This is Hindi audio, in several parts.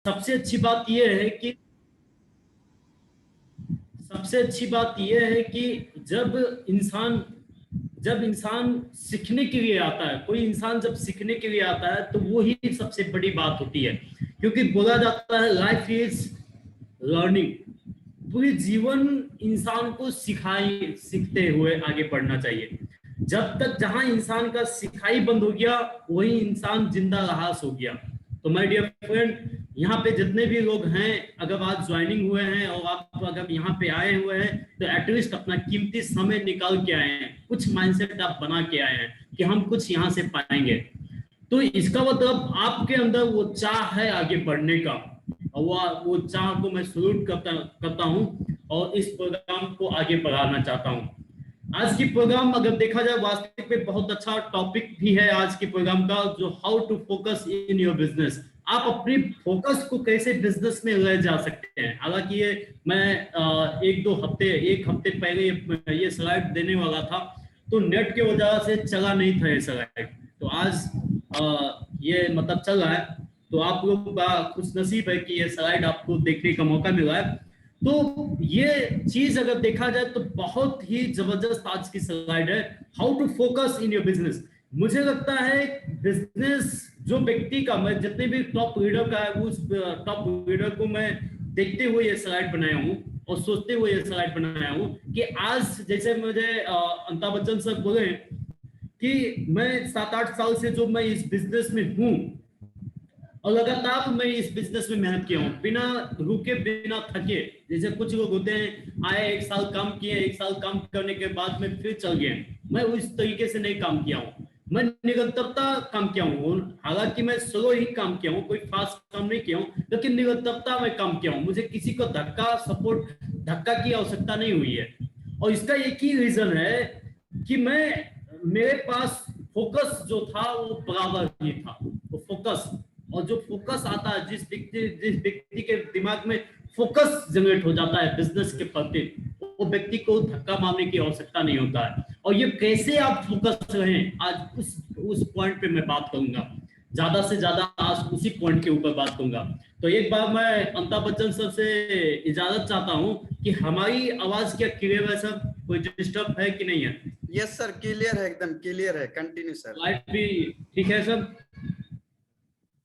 सबसे अच्छी बात यह है कि सबसे अच्छी बात यह है कि जब इंसान सीखने के लिए आता है, कोई इंसान जब सीखने के लिए आता है तो वो ही सबसे बड़ी बात होती है। क्योंकि बोला जाता है लाइफ इज लर्निंग। पूरी जीवन इंसान को सीखते हुए आगे बढ़ना चाहिए। जब तक जहां इंसान का सिखाई बंद हो गया वही इंसान जिंदा रहास हो गया। तो माय डियर फ्रेंड, यहाँ पे जितने भी लोग हैं, अगर आज ज्वाइनिंग हुए हैं और आप अगर यहाँ पे आए हुए हैं तो एटलीस्ट अपना कीमती समय निकाल के आए हैं, कुछ माइंडसेट आप बना के आए हैं कि हम कुछ यहाँ से पाएंगे। तो इसका मतलब आपके अंदर वो चाह है आगे बढ़ने का, और वो चाह को मैं सल्यूट करता हूँ और इस प्रोग्राम को आगे बढ़ाना चाहता हूँ। आज की प्रोग्राम अगर देखा जाए वास्तविक में बहुत अच्छा टॉपिक भी है आज के प्रोग्राम का, जो how to focus in your business. आप अपनी फोकस को कैसे बिजनेस में ले जा सकते हैं। हालांकि ये मैं एक हफ्ते पहले ये स्लाइड देने वाला था, तो नेट की वजह से चला नहीं था ये स्लाइड। तो आज ये मतलब चल रहा है, तो आप लोग का खुश नसीब है कि ये स्लाइड आपको देखने का मौका मिला है। तो ये चीज अगर देखा जाए तो बहुत ही जबरदस्त आज की स्लाइड है, how to focus in your business. मुझे लगता है बिजनेस जो व्यक्ति का, मैं जितने भी टॉप लीडर का है उस टॉप लीडर को मैं देखते हुए ये स्लाइड बनाया हूँ और सोचते हुए ये स्लाइड बनाया हूँ कि आज जैसे मुझे अमिताभ बच्चन सर बोले कि मैं 7-8 साल से जो मैं इस बिजनेस में हूँ और लगातार मैं इस बिजनेस में मेहनत किया हूँ बिना रुके बिना थके। जैसे कुछ लोग होते हैं, आए 1 साल काम किए, 1 साल काम करने के बाद में फिर चल गए। मैं उस तरीके से नहीं काम किया हूँ, मैं निरंतरता काम किया हूँ। हालांकि मैं स्लो ही काम किया हूँ, कोई फास्ट काम नहीं किया हूँ, लेकिन निरंतरता में काम किया हूँ। मुझे किसी को धक्का की आवश्यकता नहीं हुई है। और इसका एक ही रीजन है कि मेरे पास फोकस जो था वो बराबर ही था। वो फोकस, और जो फोकस आता है, जिस व्यक्ति के दिमाग में फोकस जनरेट हो जाता है बिजनेस के प्रति, वो व्यक्ति को धक्का मारने की आवश्यकता नहीं होता है। और ये कैसे आप फोकस रहें, आज उस पॉइंट पे मैं बात करूंगा। ज्यादा से ज्यादा आज उसी पॉइंट के ऊपर बात करूंगा। तो एक बार मैं अमिताभ बच्चन सर से इजाजत चाहता हूँ कि हमारी आवाज क्या क्लियर है सर, कोई डिस्टर्ब है कि नहीं है? यस सर, क्लियर है, एकदम क्लियर है, कंटिन्यू सर। लाइट भी ठीक है सर?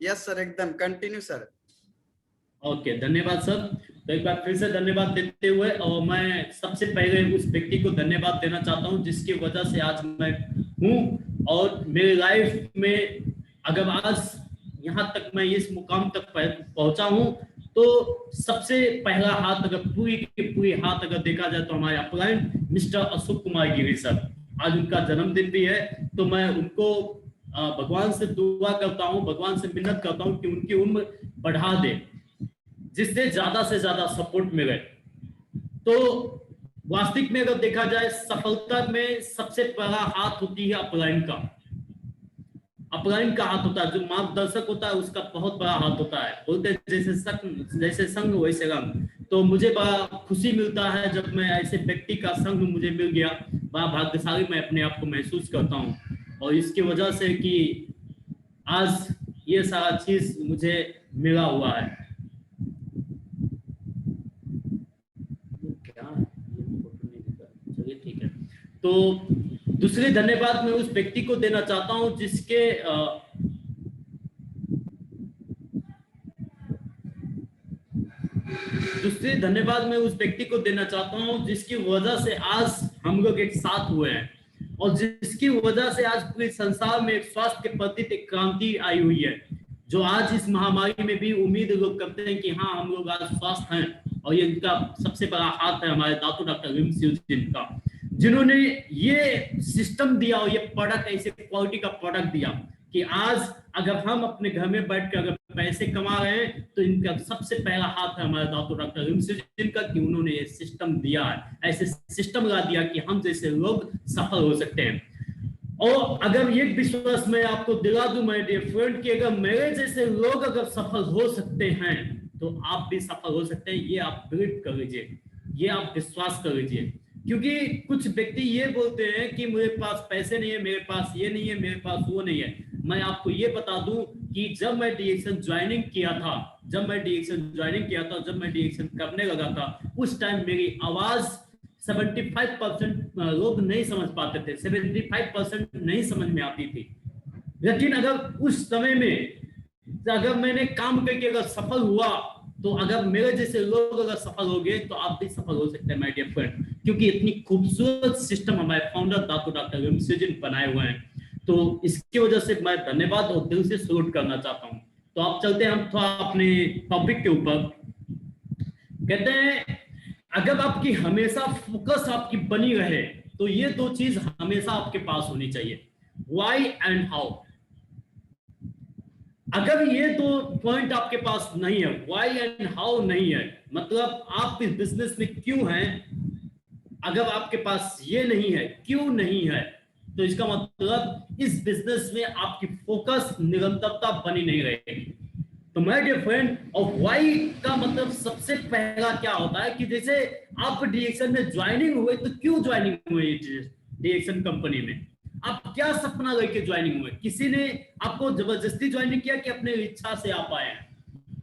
यस सर, एकदम कंटिन्यू सर। ओके, धन्यवाद सर। तो एक बार फिर से धन्यवाद देते हुए, और मैं सबसे पहले उस व्यक्ति को धन्यवाद देना चाहता हूं जिसकी वजह से आज मैं हूं, और मेरी लाइफ में अगर आज यहाँ तक मैं इस मुकाम तक पहुंचा हूं, तो सबसे पहला हाथ अगर पूरी की पूरी हाथ अगर देखा जाए तो हमारे upline mister Ashok Kumar Giri sir, आज उनका जन्मदिन भी है। तो मैं उनको भगवान से दुआ करता हूं, भगवान से मिन्नत करता हूं कि उनकी उम्र बढ़ा दे, जिससे ज्यादा से ज्यादा सपोर्ट मिले। तो वास्तविक में अगर देखा जाए सफलता में सबसे पहला हाथ होती है अपलाइन का। अपलाइन का हाथ होता है, जो मार्गदर्शक होता है उसका बहुत बड़ा हाथ होता है। बोलते जैसे संग वैसे रंग। तो मुझे बड़ा खुशी मिलता है जब मैं ऐसे व्यक्ति का संग मुझे मिल गया, बड़ा भाग्यशाली मैं अपने आप को महसूस करता हूँ। और इसकी वजह से कि आज ये सारा चीज मुझे मिला हुआ है। चलिए ठीक है। तो दूसरे धन्यवाद मैं उस व्यक्ति को देना चाहता हूं जिसके दूसरे धन्यवाद मैं उस व्यक्ति को देना चाहता हूं जिसकी वजह से आज हम लोग एक साथ हुए हैं, और जिसकी वजह से आज पूरे संसार में स्वास्थ्य के प्रति एक क्रांति आई हुई है। जो आज इस महामारी में भी उम्मीद लोग करते हैं कि हाँ हम लोग आज स्वस्थ हैं, और ये इनका सबसे बड़ा हाथ है हमारे दातू डॉक्टर रिम्स का, जिन्होंने ये सिस्टम दिया और ये प्रोडक्ट, ऐसे क्वालिटी का प्रोडक्ट दिया कि आज अगर हम अपने घर में बैठ कर अगर पैसे कमा रहे हैं तो इनका सबसे पहला हाथ है हमारे दातू डॉक्टर रिम्स का, कि उन्होंने ये सिस्टम दिया है, ऐसे सिस्टम ला दिया कि हम जैसे लोग सफल हो सकते हैं। और अगर ये विश्वास मैं आपको दिला दूं माय डियर फ्रेंड कि अगर मेरे जैसे लोग अगर सफल हो सकते हैं तो आप भी सफल हो सकते हैं। ये आप बिलीव कर लीजिए, ये आप विश्वास कर लीजिए। क्योंकि कुछ व्यक्ति ये बोलते हैं कि मेरे पास पैसे नहीं है, मेरे पास ये नहीं है, मेरे पास वो नहीं है। मैं आपको ये बता दूं कि जब मैं डीएक्सन ज्वाइनिंग किया था, जब मैं डीएक्शन ज्वाइनिंग किया था, जब मैं डीएक्शन करने लगा था, उस टाइम मेरी आवाज 75% लोग नहीं समझ पाते थे, 75% नहीं समझ में आती थी। लेकिन अगर उस समय में अगर मैंने काम करके अगर सफल हुआ, तो अगर मेरे जैसे लोग अगर सफल हो गए तो आप भी सफल हो सकते हैं माय डियर फ्रेंड, क्योंकि इतनी खूबसूरत सिस्टम हमारे फाउंडर डॉक्टर रमसेजिन बनाए हुए हैं। तो इसकी वजह से मैं धन्यवाद और दिल से सैल्यूट करना चाहता हूं। तो आप चलते हैं हम थोड़ा अपने टॉपिक के ऊपर। कहते हैं अगर आपकी हमेशा फोकस आपकी बनी रहे तो ये दो चीज हमेशा आपके पास होनी चाहिए, व्हाई एंड हाउ। अगर ये दो पॉइंट आपके पास नहीं है, व्हाई एंड हाउ नहीं है, मतलब आप इस बिजनेस में क्यों हैं, अगर आपके पास ये नहीं है, क्यों नहीं है, तो इसका मतलब इस बिजनेस में आपकी फोकस निरंतरता बनी नहीं रहेगी। तो माय डियर फ्रेंड, और व्हाई का मतलब सबसे पहला क्या होता है कि जैसे आप डीएक्शन में ज्वाइनिंग हुए, तो क्यों ज्वाइनिंग हुए डीएक्शन कंपनी में, आप क्या सपना लेके ज्वाइनिंग हुए, किसी ने आपको जबरदस्ती ज्वाइनिंग किया कि अपने इच्छा से आप आए हैं?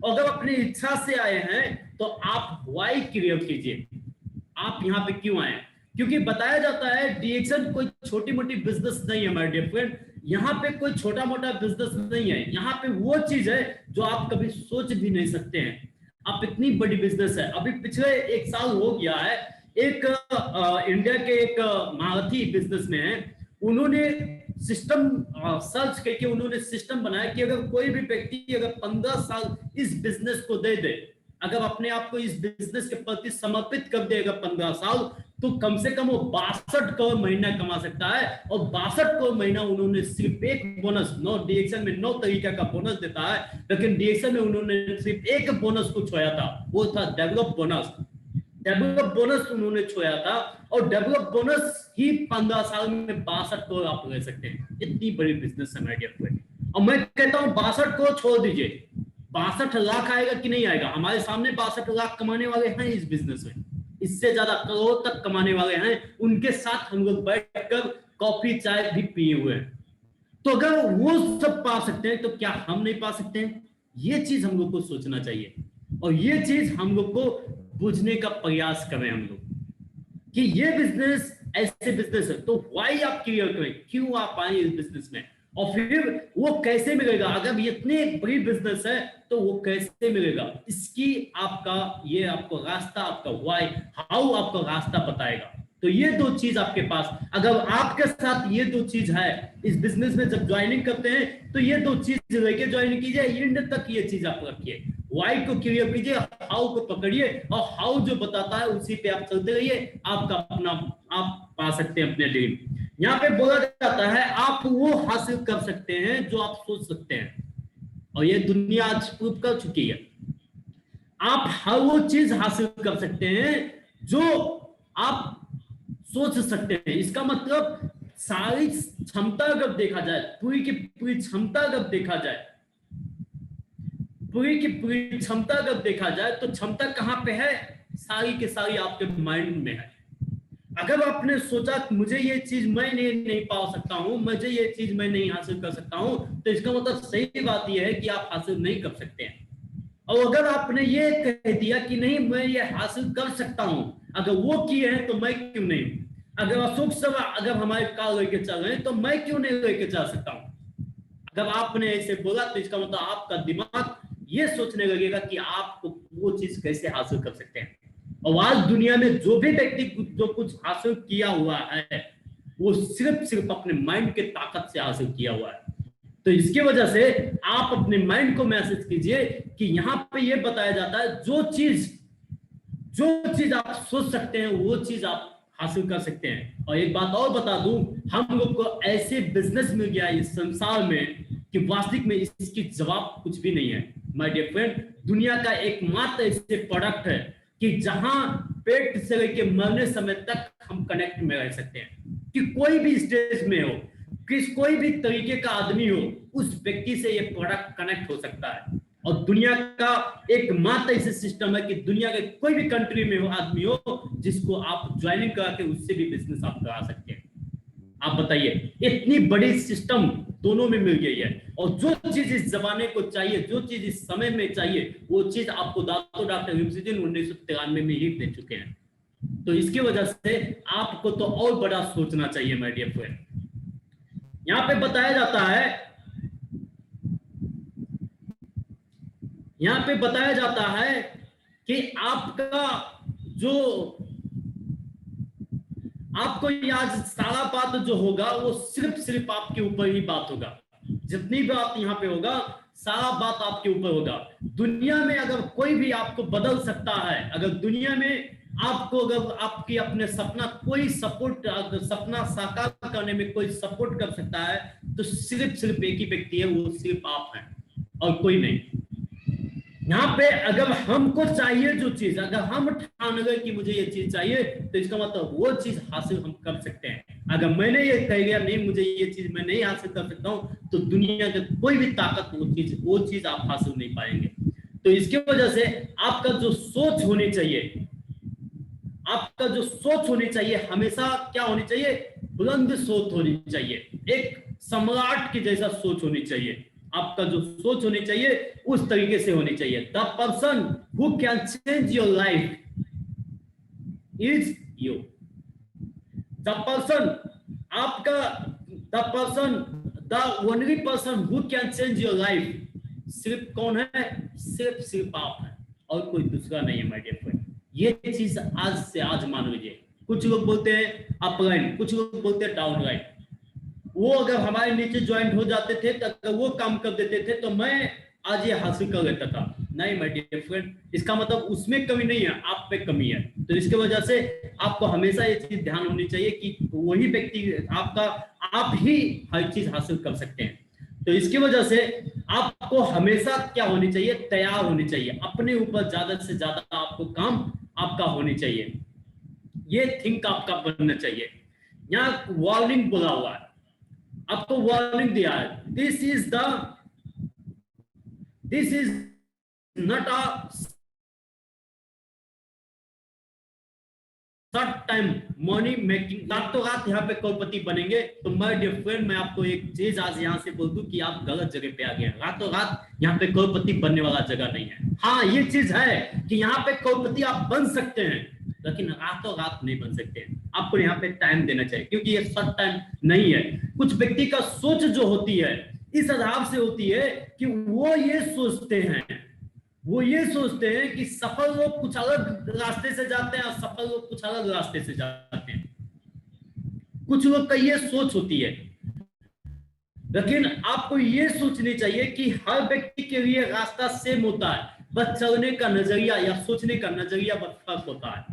और अगर अपनी इच्छा से आए हैं तो आप व्हाई क्लियर कीजिए, आप यहाँ पे क्यों आए? क्योंकि बताया जाता है डीएक्शन कोई छोटी मोटी बिजनेस नहीं है माय डियर फ्रेंड, यहाँ पे कोई छोटा मोटा बिजनेस नहीं है, यहाँ पे वो चीज है जो आप कभी सोच भी नहीं सकते हैं। आप इतनी बड़ी बिजनेस है। अभी पिछले 1 साल हो गया है, एक इंडिया के एक महारथी बिजनेस में है, उन्होंने सिस्टम सर्च करके उन्होंने सिस्टम बनाया कि अगर कोई भी व्यक्ति अगर 15 साल इस बिजनेस को दे दे, अगर अपने आप को इस बिजनेस के प्रति समर्पित कर देगा 15 साल, तो कम से कम वो 62 करोड़ महीना कमा सकता है। और 62 करोड़ महीना उन्होंने सिर्फ एक बोनस, 9 डीएक्शन में 9 तरीके का बोनस देता है, लेकिन डीएक्शन में उन्होंने सिर्फ एक बोनस को छोया था, वो था डेवलप बोनस। डेवलप बोनस उन्होंने छोया था, और डेवलप बोनस ही 15 साल में 62 करोड़ आप ले सकते हैं। इतनी बड़ी बिजनेस है माय डियर फ्रेंड। और मैं कहता हूं 62 करोड़ छोड़ दीजिए, 62 लाख आएगा कि नहीं आएगा? हमारे सामने 62 लाख कमाने वाले हैं इस बिजनेस में, इससे ज्यादा करोड़ तक कमाने वाले हैं, उनके साथ हम लोग बैठकर कॉफी चाय भी पिए हुए हैं। तो अगर वो सब पा सकते हैं तो क्या हम नहीं पा सकते हैं? ये चीज हम लोग को सोचना चाहिए, और ये चीज हम लोग को बुझने का प्रयास करें हम लोग कि ये बिजनेस ऐसे बिजनेस है। तो व्हाई आप क्लियर करें, क्यों आप आए इस बिजनेस में, और फिर वो कैसे मिलेगा। अगर ये इतने बड़ी बिजनेस है तो वो कैसे मिलेगा, इसकी आपका ये आपको रास्ता, आपका व्हाई हाउ आपका रास्ता बताएगा। तो ये दो चीज आपके पास, अगर आपके साथ ये दो चीज है इस बिजनेस में, जब ज्वाइनिंग करते हैं तो ये दो चीज लेके ज्वाइनिंग कीजिए, एंड तक ये चीज आप रखिए। व्हाई को क्लियर कीजिए, हाउ को पकड़िए, और हाउ जो बताता है उसी पे आप चलते रहिए, आपका अपना आप पा सकते हैं अपने ड्रीम। यहाँ पे बोला जाता है आप वो हासिल कर सकते हैं जो आप सोच सकते हैं, और ये दुनिया आज प्रूव कर चुकी है। आप हर वो चीज हासिल कर सकते हैं जो आप सोच सकते हैं। इसका मतलब सारी क्षमता अगर देखा जाए, पूरी की पूरी क्षमता अगर देखा जाए, पूरी की पूरी क्षमता अगर देखा जाए, तो क्षमता कहां पे है? सारी के सारी आपके माइंड में है। अगर आपने सोचा कि मुझे ये चीज मैं नहीं पा सकता हूं, मुझे ये चीज मैं नहीं हासिल कर सकता हूं, तो इसका मतलब सही बात यह है कि आप हासिल नहीं कर सकते हैं। और अगर आपने ये कह दिया कि नहीं मैं ये हासिल कर सकता हूं, अगर वो किए हैं तो मैं क्यों नहीं? अगर अशोक सर अगर हमारे कार लेके चल रहे हैं तो मैं क्यों नहीं लेके चल सकता हूं? अगर आपने ऐसे बोला तो इसका मतलब आपका दिमाग ये सोचने लगेगा कि आप वो चीज कैसे हासिल कर सकते हैं। और आज दुनिया में जो भी व्यक्ति जो कुछ हासिल किया हुआ है, वो सिर्फ अपने माइंड के ताकत से हासिल किया हुआ है। तो इसकी वजह से आप अपने माइंड को मैसेज कीजिए कि यहाँ पे ये बताया जाता है जो चीज आप सोच सकते हैं वो चीज आप हासिल कर सकते हैं। और एक बात और बता दूं, हम लोग को ऐसे बिजनेस मिल गया इस संसार में कि वास्तविक में इसकी जवाब कुछ भी नहीं है माय डियर फ्रेंड। दुनिया का एकमात्र ऐसे प्रोडक्ट है कि जहां पेट से लेके मरने समय तक हम कनेक्ट में रह सकते हैं, कि कोई भी स्टेज में हो, कोई भी तरीके का आदमी हो, उस व्यक्ति से ये प्रोडक्ट कनेक्ट हो सकता है। और दुनिया का एकमात्र ऐसे सिस्टम है कि दुनिया के कोई भी कंट्री में हो आदमी हो जिसको आप ज्वाइनिंग करा के उससे भी बिजनेस आप करा सकते हैं। आप बताइए, इतनी बड़ी सिस्टम दोनों में मिल गई है, और जो चीज इस जमाने को चाहिए, जो चीज इस समय में चाहिए, वो चीज आपको दातो डॉक्टर हिमसिद्दीन 1993 में ही दे चुके हैं। तो इसकी वजह से आपको तो और बड़ा सोचना चाहिए माय डियर फ्रेंड। यहां पे बताया जाता है, यहां पे बताया जाता है कि आपका जो, आपको आज सारा बात जो होगा वो सिर्फ आपके ऊपर ही बात होगा। जितनी बात यहाँ पे होगा सारा बात आपके ऊपर होगा। दुनिया में अगर कोई भी आपको बदल सकता है, अगर दुनिया में आपको, अगर आपकी अपने सपना कोई सपोर्ट, सपना साकार करने में कोई सपोर्ट कर सकता है, तो सिर्फ एक ही व्यक्ति है, वो सिर्फ आप हैं और कोई नहीं। यहाँ पे अगर हमको चाहिए जो चीज, अगर हम ठान गए कि मुझे ये चीज चाहिए, तो इसका मतलब वो चीज हासिल हम कर सकते हैं। अगर मैंने ये कह गया नहीं मुझे ये चीज मैं नहीं हासिल कर सकता हूँ, तो दुनिया के कोई भी ताकत वो चीज आप हासिल नहीं पाएंगे। तो इसकी वजह से आपका जो सोच होनी चाहिए, आपका जो सोच होनी चाहिए हमेशा क्या होनी चाहिए, बुलंद सोच होनी चाहिए, एक सम्राट की जैसा सोच होनी चाहिए। आपका जो सोच होनी चाहिए उस तरीके से होनी चाहिए। The person who can change your life is you. The person, आपका, the person, the only person who can change your life सिर्फ कौन है, सिर्फ आप है और कोई दूसरा नहीं है माय डियर फ्रेंड। ये चीज आज से आज मान लीजिए। कुछ लोग बोलते हैं अपलाइन, कुछ लोग बोलते हैं डाउनलाइन। वो अगर हमारे नीचे ज्वाइंट हो जाते थे तो अगर वो काम कर देते थे तो मैं आज ये हासिल कर लेता था। नहीं माय डियर फ्रेंड, इसका मतलब उसमें कमी नहीं है, आप पे कमी है। तो इसके वजह से आपको हमेशा ये चीज ध्यान होनी चाहिए कि वही व्यक्ति आपका, आप ही हर चीज हासिल कर सकते हैं। तो इसकी वजह से आपको हमेशा क्या होनी चाहिए, तैयार होनी चाहिए। अपने ऊपर ज्यादा से ज्यादा आपको काम आपका होनी चाहिए, ये थिंक आपका बनना चाहिए। यहाँ वार्निंग बोला हुआ है, आपको वार्निंग दिया है, this is not a short time money making. रातों रात यहाँ पे करोड़पति बनेंगे। तो माय डियर फ्रेंड, मैं आपको एक चीज आज यहाँ से बोल दूं कि आप गलत जगह पे आ गए हैं। रातों रात यहाँ पे करोड़पति बनने वाला जगह नहीं है। हाँ ये चीज है कि यहाँ पे करोड़पति आप बन सकते हैं, लेकिन रातों रात नहीं बन सकते हैं। आपको यहाँ पे टाइम देना चाहिए, क्योंकि ये शॉर्ट टाइम नहीं है। कुछ व्यक्ति का सोच जो होती है इस आधार से होती है कि वो ये सोचते हैं कि सफल लोग कुछ अलग रास्ते से जाते हैं और सफल लोग कुछ अलग रास्ते से जाते हैं। कुछ लोग का ये सोच होती है, लेकिन आपको ये सोचनी चाहिए कि हर व्यक्ति के लिए रास्ता सेम होता है, बस चलने का नजरिया या सोचने का नजरिया बस फर्क होता है।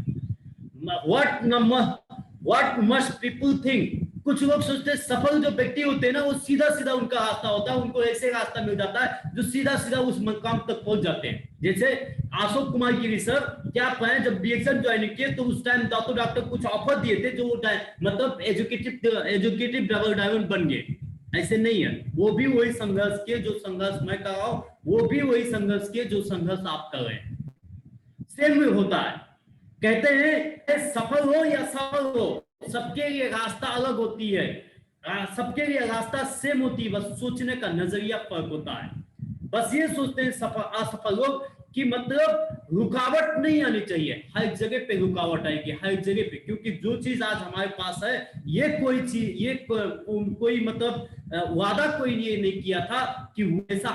What must people think? कुछ लोग सोचते हैं सफल जो व्यक्ति होते हैं ना, वो सीधा सीधा उनका रास्ता होता है, उनको ऐसे रास्ता मिल जाता है जो सीधा सीधा उस मकाम तक पहुंच जाते हैं। जैसे अशोक कुमार गिरी सर, क्या आप हैं, जब बीएसएन ज्वाइन किए तो उस टाइम दातो डॉक्टर कुछ ऑफर दिए थे, जो मतलब एजुकेटिव डबल डायमंड बन गए। ऐसे नहीं है, वो भी वही संघर्ष किए जो संघर्ष मैं कर रहा हूं, वो भी वही संघर्ष किए जो संघर्ष आप कर रहे हैं। सेम होता है। कहते हैं सफल हो या सफल हो, सबके लिए रास्ता अलग होती है, सबके लिए रास्ता सेम होती है, बस सोचने का नजरिया फर्क होता है। बस ये सोचते हैं सफल असफल लोग कि मतलब रुकावट नहीं आनी चाहिए, हर जगह पे रुकावट आएगी, हर जगह पे। क्योंकि जो चीज आज हमारे पास है, ये कोई चीज, ये कोई मतलब वादा कोई ये नहीं किया था कि वैसा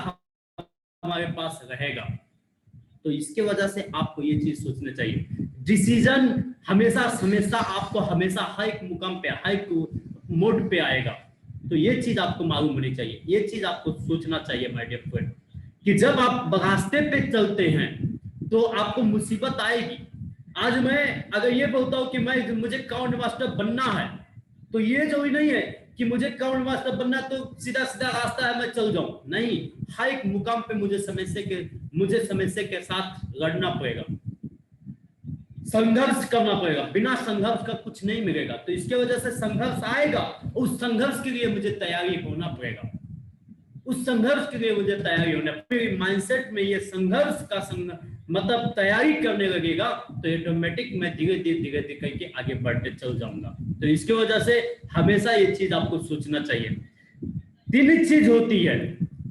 हमारे पास रहेगा। तो इसके वजह से आपको ये चीज सोचना चाहिए। डिसीजन हमेशा हमेशा आपको हमेशा हर एक मुकाम पे, हर एक मोड पे आएगा। तो ये चीज आपको मालूम होनी चाहिए, ये चीज आपको सोचना चाहिए माय डियर फ्रेंड, कि जब आप रास्ते पे चलते हैं तो आपको मुसीबत आएगी। आज मैं अगर ये बोलता हूँ कि मुझे काउंट मास्टर बनना है, तो ये जो नहीं है कि मुझे काउंट मास्टर बनना तो सीधा सीधा रास्ता है मैं चल जाऊं। नहीं, हर एक मुकाम पे मुझे समस्या के साथ लड़ना पड़ेगा, संघर्ष करना पड़ेगा। बिना संघर्ष का कुछ नहीं मिलेगा। तो इसके वजह से संघर्ष आएगा, उस संघर्ष के लिए मुझे तैयारी होना पड़ेगा, उस संघर्ष के लिए मुझे तैयारी होना। मेरे माइंडसेट में ये संघर्ष का मतलब तैयारी करने लगेगा तो ऑटोमेटिक मैं धीरे धीरे करके आगे बढ़ते चल जाऊंगा। तो इसकी वजह से हमेशा ये चीज आपको सोचना चाहिए। तीन चीज होती है,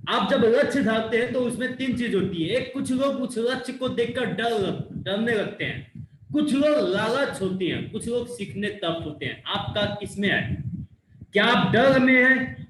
आप जब लक्ष्य धारते हैं तो उसमें तीन चीज होती है। एक, कुछ लोग उस लक्ष्य को देखकर डरने लगते हैं, कुछ लोग लालच होती हैं, कुछ लोग सीखने तप होते हैं। आपका किसमें है? क्या आप डर में हैं?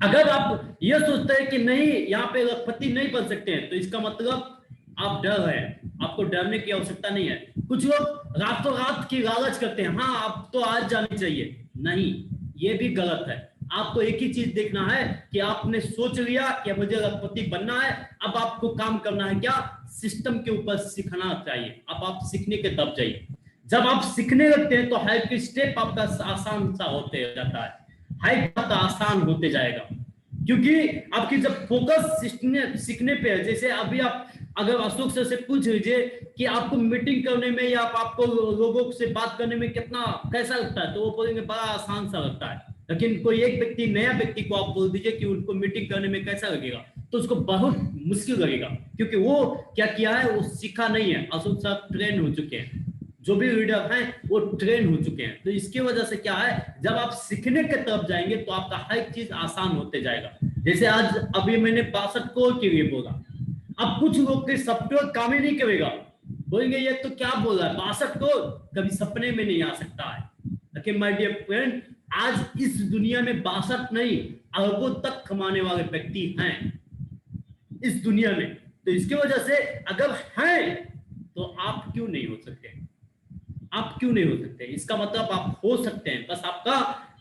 अगर आप ये सोचते हैं कि नहीं यहाँ पे लखपति नहीं बन सकते हैं तो इसका मतलब आप डर है, आपको डरने की आवश्यकता नहीं है। कुछ लोग रातों रात की लालच करते हैं, हाँ आप तो आज जानी चाहिए, नहीं, ये भी गलत है। आपको एक ही चीज देखना है कि आपने सोच लिया कि मुझे लखपति बनना है, अब आपको काम करना है क्या? सिस्टम के ऊपर सीखना चाहिए। अब आप सीखने के तब जाइए। जब आप सीखने लगते हैं तो हर एक स्टेप आपका आसान सा होते जाता है, हर एक बात आसान होते जाएगा, क्योंकि आपकी जब फोकस सीखने पे है। जैसे अभी आप अगर अशोक सर से पूछ लीजिए कि आपको मीटिंग करने में या आपको लोगों से बात करने में कितना कैसा लगता है, तो वो बोलेंगे बड़ा आसान सा लगता है। लेकिन कोई एक व्यक्ति, नया व्यक्ति को आप बोल दीजिए कि उनको मीटिंग करने में कैसा लगेगा, तो उसको बहुत मुश्किल लगेगा, क्योंकि वो क्या किया है, वो सीखा नहीं है। अशोक सर ट्रेन हो चुके हैं, जो भी लीडर हैं वो ट्रेन हो चुके हैं। तो इसकी वजह से क्या है, जब आप सीखने के तरफ जाएंगे तो आपका हर एक चीज आसान होते जाएगा। जैसे आज अभी मैंने 62 कोर के लिए बोला, अब कुछ लोग के सॉफ्टवेयर काम ही नहीं करेगा, बोलेंगे ये तो क्या बोल रहा है, 62 कोर कभी सपने में नहीं आ सकता है। लेकिन माय डियर फ्रेंड, आज इस दुनिया में 62 नहीं, अरबों तक कमाने वाले व्यक्ति हैं इस दुनिया में। तो इसकी वजह से अगर हैं तो आप क्यों नहीं हो सकते? आप क्यों नहीं हो सकते? इसका मतलब आप हो सकते हैं, बस आपका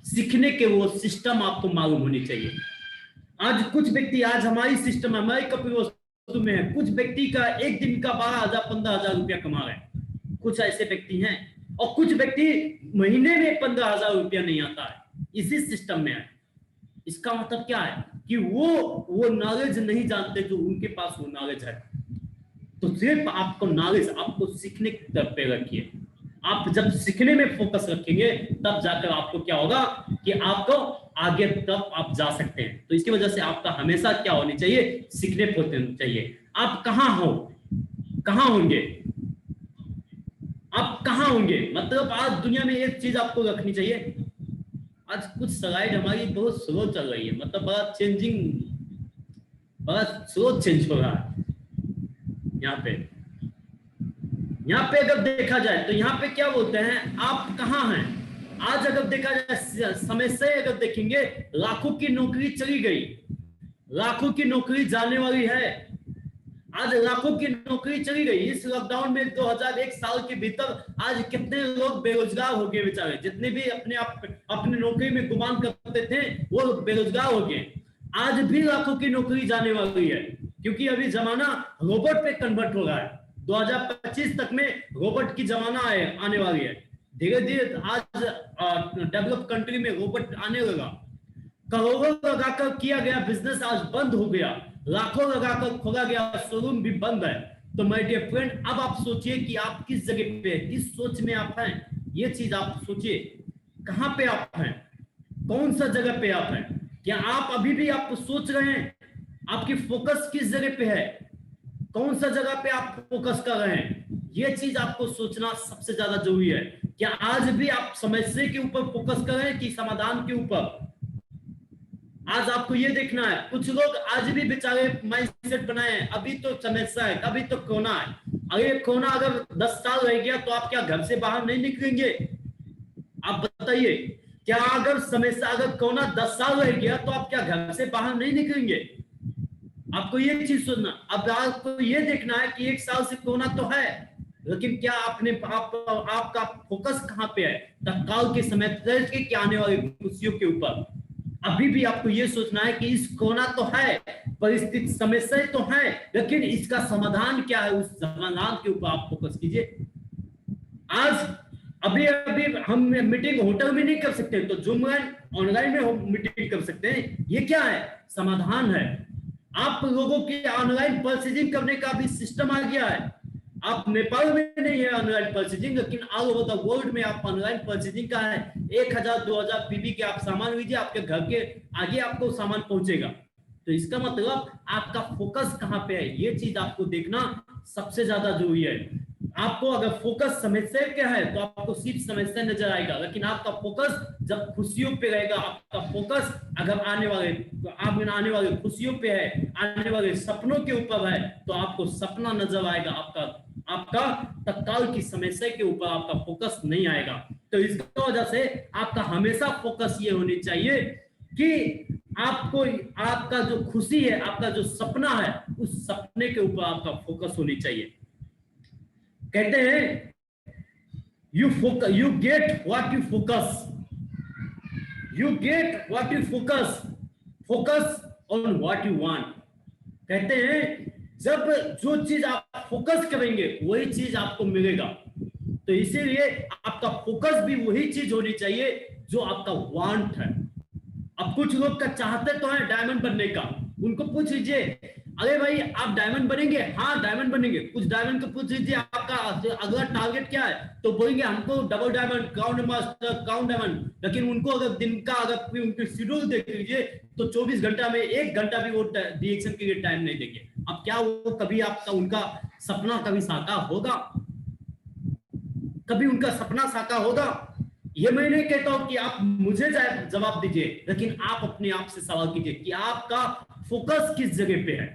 सीखने के वो सिस्टम आपको मालूम होनी चाहिए। आज कुछ व्यक्ति, आज हमारी सिस्टम, हमारी कपिल में है, कुछ व्यक्ति का एक दिन का 12,000 15,000 रुपया कमा रहे हैं, कुछ ऐसे व्यक्ति हैं। और कुछ व्यक्ति महीने में 15,000 रुपया नहीं आता है, इसी सिस्टम में है। इसका मतलब क्या है कि वो नॉलेज नहीं जानते जो उनके पास वो नॉलेज है। तो सिर्फ आपको नॉलेज, आपको सीखने की तरफ पे रखिए। आप जब सीखने में फोकस रखेंगे तब जाकर आपको क्या होगा कि आपको आगे तक आप जा सकते हैं। तो इसकी वजह से आपका हमेशा क्या होनी चाहिए, सीखने होना चाहिए। आप कहाँ हो, कहाँ होंगे, आप कहाँ होंगे, मतलब आज दुनिया में एक चीज आपको रखनी चाहिए। आज कुछ स्लाइड हमारी बहुत स्लो चल रही है, मतलब बड़ा स्लो चेंज हो रहा है। यहाँ पे अगर देखा जाए तो यहाँ पे क्या बोलते हैं, आप कहाँ हैं। आज अगर देखा जाए समय से अगर देखेंगे, लाखों की नौकरी चली गई, लाखों की नौकरी जाने वाली है। आज लाखों की नौकरी चली गई। इस लॉकडाउन में 2001 साल के भीतर आज कितने लोग बेरोजगार हो गए बेचारे, जितने भी अपने नौकरी में गुमान करते थे वो बेरोजगार हो गए। आज भी लाखों की नौकरी जाने वाली है, क्योंकि अभी जमाना रोबोट पे कन्वर्ट हो रहा है। 2025 तक में रोबोट की जमाना आने वाली है। धीरे धीरे आज डेवलप कंट्री में रोबोट आने लगा। करोड़ों लगाकर किया गया बिजनेस आज बंद हो गया, लाखों लगाकर खोला गया शोरूम भी बंद है। तो माय डियर फ्रेंड, अब आप सोचिए कि आप किस जगह पे, किस सोच में आप हैं। ये चीज आप सोचिए, कहां पे आप हैं, कौन सा जगह पे आप हैं। क्या आप अभी भी आप सोच रहे हैं, आपकी फोकस किस जगह पे है, कौन सा जगह पे आप फोकस कर रहे हैं। ये चीज आपको सोचना सबसे ज्यादा जरूरी है। क्या आज भी आप समस्या के ऊपर फोकस कर रहे हैं कि समाधान के ऊपर। आज आपको ये देखना है। कुछ लोग आज भी बेचारे माइंडसेट बनाए हैं, अभी तो समस्या है, अभी तो कोरोना है। अगर कोरोना अगर 10 साल रह गया तो आप क्या घर से बाहर नहीं निकलेंगे? आप बताइए, क्या अगर समस्या, अगर कोरोना 10 साल रह गया तो आप क्या घर से बाहर नहीं निकलेंगे? आपको ये चीज सोचना। अब आपको ये देखना है कि 1 साल से कोरोना तो है, लेकिन क्या आपका फोकस कहां पे है, तत्काल के समय के आने वाली खुशियों के ऊपर। अभी भी आपको ये सोचना है कि इस कोरोना तो है, परिस्थिति समस्या तो है, लेकिन इसका समाधान क्या है, उस समाधान के ऊपर आप फोकस कीजिए। आज अभी हम मीटिंग होटल में नहीं कर सकते, तो जूम ऑनलाइन में हम मीटिंग कर सकते हैं। ये क्या है, समाधान है। आप लोगों की ऑनलाइन परचेजिंग करने का भी सिस्टम आ गया है। आप नेपाल में नहीं है ऑनलाइन परचेजिंग, लेकिन ऑल ओवर द वर्ल्ड में आप ऑनलाइन परचेजिंग का है। 1000-2000 पीबी के आप सामान लीजिए, आपके घर के आगे आपको सामान पहुंचेगा। तो इसका मतलब आपका फोकस कहां पे है, ये चीज आपको देखना सबसे ज्यादा जरूरी है। आपको अगर फोकस समस्या क्या है तो आपको सिर्फ समस्या नजर आएगा, लेकिन आपका फोकस जब खुशियों पे रहेगा, आपका फोकस अगर आने वाले खुशियों पे है, आने वाले सपनों के ऊपर है, तो आपको सपना नजर आएगा, आपका तत्काल की समस्या के ऊपर आपका फोकस नहीं आएगा। तो इसकी वजह से आपका हमेशा फोकस ये होनी चाहिए कि आपको आपका जो खुशी है, आपका जो सपना है, उस सपने के ऊपर आपका फोकस होनी चाहिए। कहते हैं you get what you focus, you get what you focus, focus on what you want. कहते हैं जब जो चीज आप फोकस करेंगे वही चीज आपको मिलेगा। तो इसीलिए आपका फोकस भी वही चीज होनी चाहिए जो आपका वांट है। अब कुछ लोग का चाहते तो है डायमंड बनने का, उनको पूछ लीजिए अरे भाई आप डायमंड बनेंगे? हाँ डायमंड बनेंगे। कुछ डायमंड को पूछ लीजिए आपका अगला टारगेट क्या है, तो बोलेंगे हमको double diamond, crown master, crown diamond. लेकिन उनको अगर दिन का अगर उनके शेड्यूल देख लीजिए तो 24 घंटा में 1 घंटा भी वो रिएक्शन के लिए टाइम नहीं देंगे। अब क्या वो कभी आपका उनका सपना कभी साकार होगा? कभी उनका सपना साकार होगा? ये मैं नहीं कहता हूं कि आप मुझे जवाब दीजिए, लेकिन आप अपने आप से सवाल कीजिए कि आपका फोकस किस जगह पे है,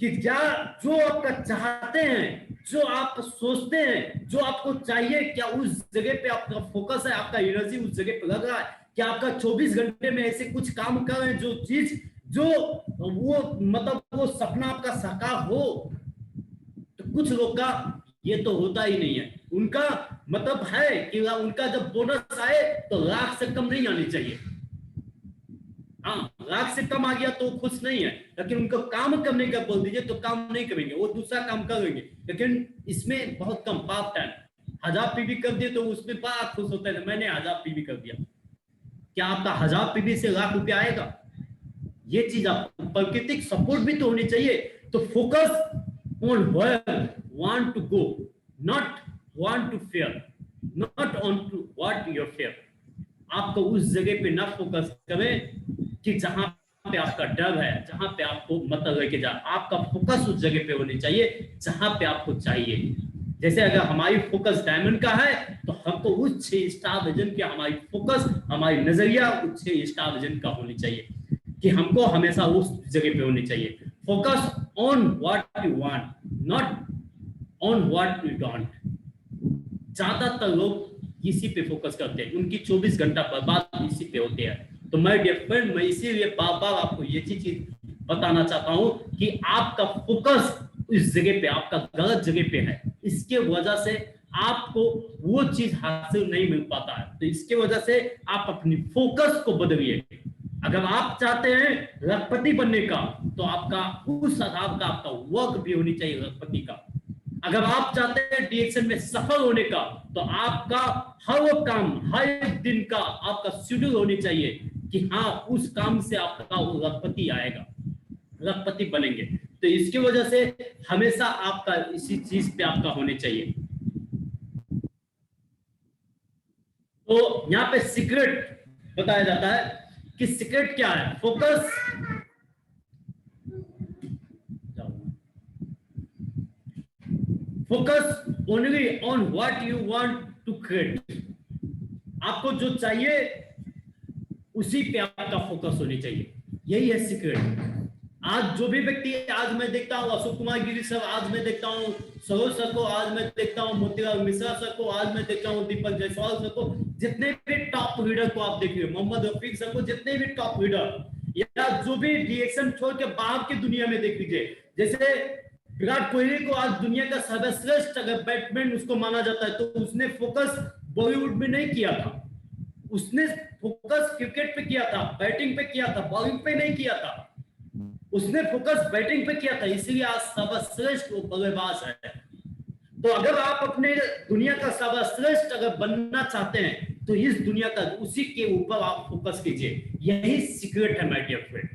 कि क्या जो आपका चाहते हैं, जो आप सोचते हैं, जो आपको चाहिए, क्या उस जगह पे आपका फोकस है, आपका एनर्जी उस जगह पे लग रहा है? क्या आपका 24 घंटे में ऐसे कुछ काम कर रहे हैं जो चीज जो वो मतलब वो सपना आपका साकार हो? तो कुछ लोग का ये तो होता ही नहीं है। उनका मतलब है कि उनका जब बोनस आए तो लाख से कम नहीं आनी चाहिए। हाँ, लाख से कम आ गया तो खुश नहीं है, लेकिन उनको काम करने का बोल दीजिए तो काम नहीं करेंगे, वो दूसरा काम करेंगे। लेकिन इसमें बहुत कम पार्ट टाइम 1000 पीवी कर दिए तो उसमें बड़ा खुश होता है, मैंने 1000 पीवी कर दिया। क्या आपका 1000 पीवी से लाख रुपया आएगा? ये चीज आपको प्राकृतिक सपोर्ट भी तो होनी चाहिए। तो focus on where want to go, not want to fear, not on to what your fear. आपको उस जगह पे ना फोकस करें कि जहां पे आपका डर है, जहां पे आपको मतलब लेके जा। आपका फोकस उस जगह पे होनी चाहिए जहां पे आपको चाहिए। जैसे अगर हमारी फोकस डायमंड का है तो हमको उस 6 स्टार विजन की हमारी फोकस, हमारी नजरिया उस 6 स्टार विजन का होनी चाहिए कि हमको हमेशा उस जगह पे होनी चाहिए। Focus on what you want, not on what you don't. ज्यादातर लोग इसी पे फोकस करते हैं, उनकी 24 घंटा बर्बाद इसी पे होते हैं। तो माय डियर फ्रेंड, मैं इसीलिए बार बार आपको ये चीज बताना चाहता हूं कि आपका फोकस इस जगह पे, आपका गलत जगह पे है। इसके वजह से आपको वो चीज हासिल नहीं मिल पाता है। तो इसके वजह से आप अपनी फोकस को बदलिए। अगर आप चाहते हैं लखपति बनने का तो आपका उस आधार का आपका वर्क भी होनी चाहिए लखपति का। अगर आप चाहते हैं डिएक्शन में सफल होने का तो आपका हर वो काम, हर दिन का आपका शेड्यूल होनी चाहिए कि हाँ उस काम से आपका वो लखपति आएगा, लखपति बनेंगे। तो इसकी वजह से हमेशा आपका इसी चीज पे आपका होने चाहिए। तो यहाँ पे सीक्रेट बताया जाता है कि सीक्रेट क्या है। Focus focus only on what you want to create. आपको जो चाहिए उसी पे आपका फोकस होनी चाहिए, यही है सीक्रेट। आज जो भी व्यक्ति, आज मैं देखता हूँ अशोक कुमार गिरी सर, आज मैं देखता हूँ सरोज सर को, आज मैं देखता हूँ मोतीलाल मिश्रा सर को, आज मैं देखता हूँ दीपक जायसवाल सर को, जितने भी टॉप लीडर को आप देखिए, मोहम्मद रफीक सर को, जितने भी टॉप लीडर या जो भी रिएक्शन छोड़ के बाहर की दुनिया में देख लीजिए। जैसे विराट कोहली को आज दुनिया का सर्वश्रेष्ठ अगर बैट्समैन उसको माना जाता है तो उसने फोकस बॉलीवुड में नहीं किया था, उसने फोकस क्रिकेट पे किया था, बैटिंग पे किया था, बॉलिंग पे नहीं किया था। उसने फोकस बैटिंग पे किया था, इसीलिए आज सर्वश्रेष्ठ वो बल्लेबाज है। तो अगर आप अपने दुनिया का सर्वश्रेष्ठ अगर बनना चाहते हैं तो इस दुनिया का उसी के ऊपर आप फोकस कीजिए। यही सीक्रेट है माय डियर फ्रेंड,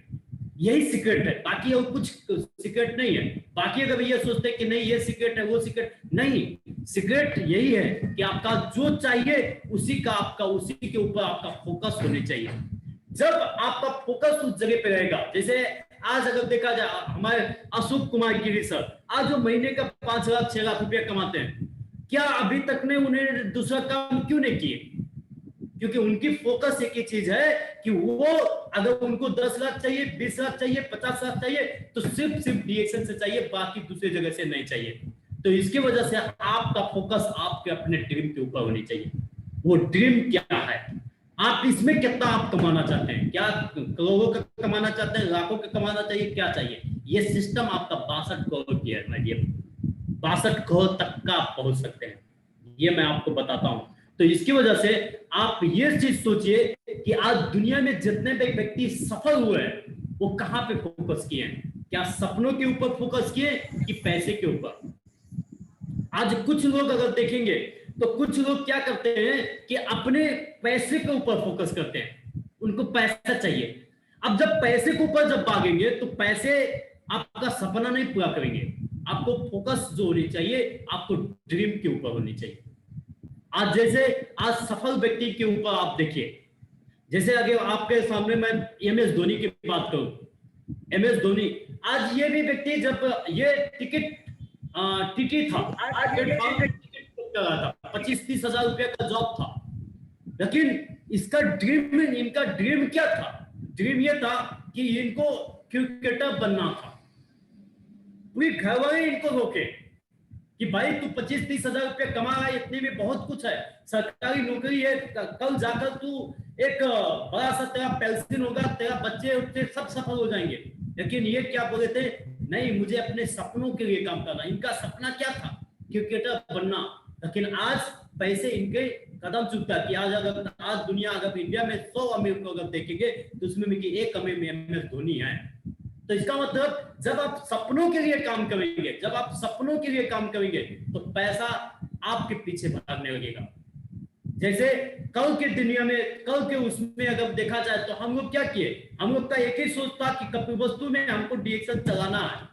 यही सीक्रेट है, बाकी और कुछ सीक्रेट नहीं है। बाकी अगर ये सोचते हैं कि नहीं ये सीक्रेट है वो सीक्रेट नहीं, सीक्रेट यही है कि आपका जो चाहिए उसी का आपका उसी के ऊपर आपका फोकस होने चाहिए। जब आपका फोकस उस जगह पे रहेगा, जैसे आज अगर देखा जाए हमारे अशोक कुमार गिरी सर आज जो महीने का 5 लाख 6 लाख रुपया कमाते हैं, क्या अभी तक ने उन्हें दूसरा काम क्यों नहीं किए? क्योंकि उनकी फोकस एक ही चीज है कि वो अगर उनको 10 लाख चाहिए, 20 लाख चाहिए, 50 लाख चाहिए, तो सिर्फ डीएक्शन से चाहिए, बाकी दूसरी जगह से नहीं चाहिए। तो इसकी वजह से आपका फोकस आपके अपने ड्रीम के ऊपर होनी चाहिए। वो ड्रीम क्या है, आप इसमें कितना आप कमाना चाहते हैं, क्या करोड़ों का कमाना चाहते हैं, लाखों का कमाना चाहिए, क्या चाहिए? ये सिस्टम आपका 62 करोड़ की है माय डियर, 62 करोड़ तक का आप पहुंच सकते हैं, ये मैं आपको बताता हूं। तो इसकी वजह से आप ये चीज सोचिए कि आज दुनिया में जितने भी व्यक्ति सफल हुए हैं वो कहां पे फोकस किए हैं? क्या सपनों के ऊपर फोकस किए कि पैसे के ऊपर? आज कुछ लोग अगर देखेंगे तो कुछ लोग क्या करते हैं कि अपने पैसे के ऊपर फोकस करते हैं, उनको पैसा चाहिए। अब जब पैसे के ऊपर जब भागेंगे तो पैसे आपका सपना नहीं पूरा करेंगे। आपको फोकस जो होनी चाहिए, आपको ड्रीम के ऊपर होनी चाहिए। आज जैसे आज सफल व्यक्ति के ऊपर आप देखिए, जैसे अगर आपके सामने मैं एमएस धोनी की बात करूं, एमएस धोनी आज ये भी व्यक्ति जब ये टिकट टीटी था, था 25-30 हजार रुपया का जॉब था, लेकिन इनका ड्रीम क्या था? ड्रीम ये था कि इनको क्रिकेटर बनना था। पूरी घरवाले इनको रोके कि भाई तू 25-30 हजार रुपया कमा रहा है, इतने में बहुत कुछ है, सरकारी नौकरी है, कल जाकर तू एक बड़ा सा तेरा पेंशन होगा, तेरा बच्चे उच्चे सब सफल हो जाएंगे। लेकिन ये क्या बोले थे, नहीं मुझे अपने सपनों के लिए काम करना। इनका सपना क्या था? क्रिकेटर बनना। लेकिन आज पैसे इनके कदम चुकता है कि आज दुनिया अगर इंडिया में 100 अमीर को अगर देखेंगे तो उसमें भी एक अमीर में एमएस धोनी है। तो इसका मतलब जब आप सपनों के लिए काम करेंगे, जब आप सपनों के लिए काम करेंगे तो पैसा आपके पीछे भागने लगेगा। जैसे कल के दुनिया में, कल के उसमें अगर देखा जाए तो हम लोग क्या किए, हम लोग का एक ही सोच था कि कपिलवस्तु में हमको डीएक्शन चलाना है,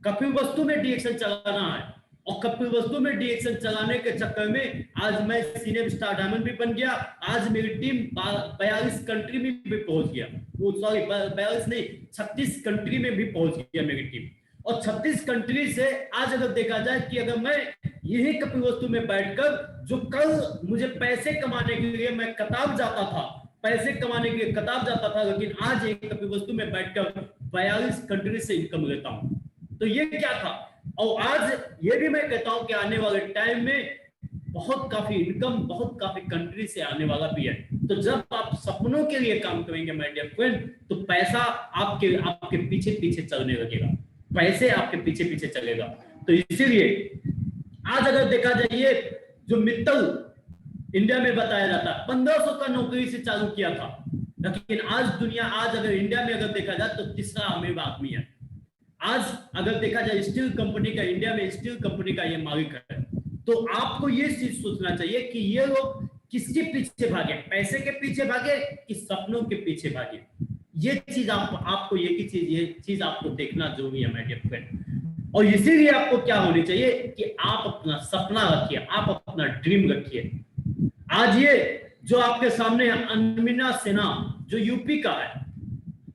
कपिलवस्तु में डीएक्शन चलाना है। और कपिलवस्तु में डीएक्शन चलाने के चक्कर में आज मैं सीनियर स्टार डायमंड भी बन गया। आज मेरी टीम 42 कंट्री में भी पहुंच गया, वो सॉरी 42 नहीं 36 कंट्री में भी पहुंच गया मेरी टीम। और 36 कंट्री से आज अगर देखा जाए कि अगर मैं यही कपिलवस्तु में बैठकर, जो कल मुझे पैसे कमाने के लिए मैं कतार जाता था, पैसे कमाने के लिए कतार जाता था, लेकिन आज एक कपिलवस्तु में बैठकर 42 कंट्री से इनकम लेता हूं। तो ये क्या था? और आज ये भी मैं कहता हूं कि आने वाले टाइम में बहुत काफी इनकम, बहुत काफी कंट्री से आने वाला भी है। तो जब आप सपनों के लिए काम करेंगे माय डियर फ्रेंड, तो पैसा आपके पीछे पीछे चलने लगेगा, पैसे आपके पीछे पीछे चलेगा। तो इसीलिए आज अगर देखा जाए, ये जो मित्तल इंडिया में बताया जाता है 1500 का नौकरी से चालू किया था, लेकिन आज दुनिया, आज अगर इंडिया में अगर देखा जाए तो तीसरा अमीर आदमी है। आज अगर देखा जाए स्टील कंपनी का, इंडिया में स्टील कंपनी का ये मालिक है। तो आपको ये चीज सोचना चाहिए कि ये लोग किसके पीछे भागे, पैसे के पीछे भागे कि सपनों के पीछे भागे? ये चीज आपको ये चीज आपको देखना जरूरी है माय डियर फ्रेंड। और इसीलिए आपको क्या होनी चाहिए कि आप अपना सपना रखिए, आप अपना ड्रीम रखिए। आज ये जो आपके सामने है अनमिना सिन्हा, जो यूपी का है,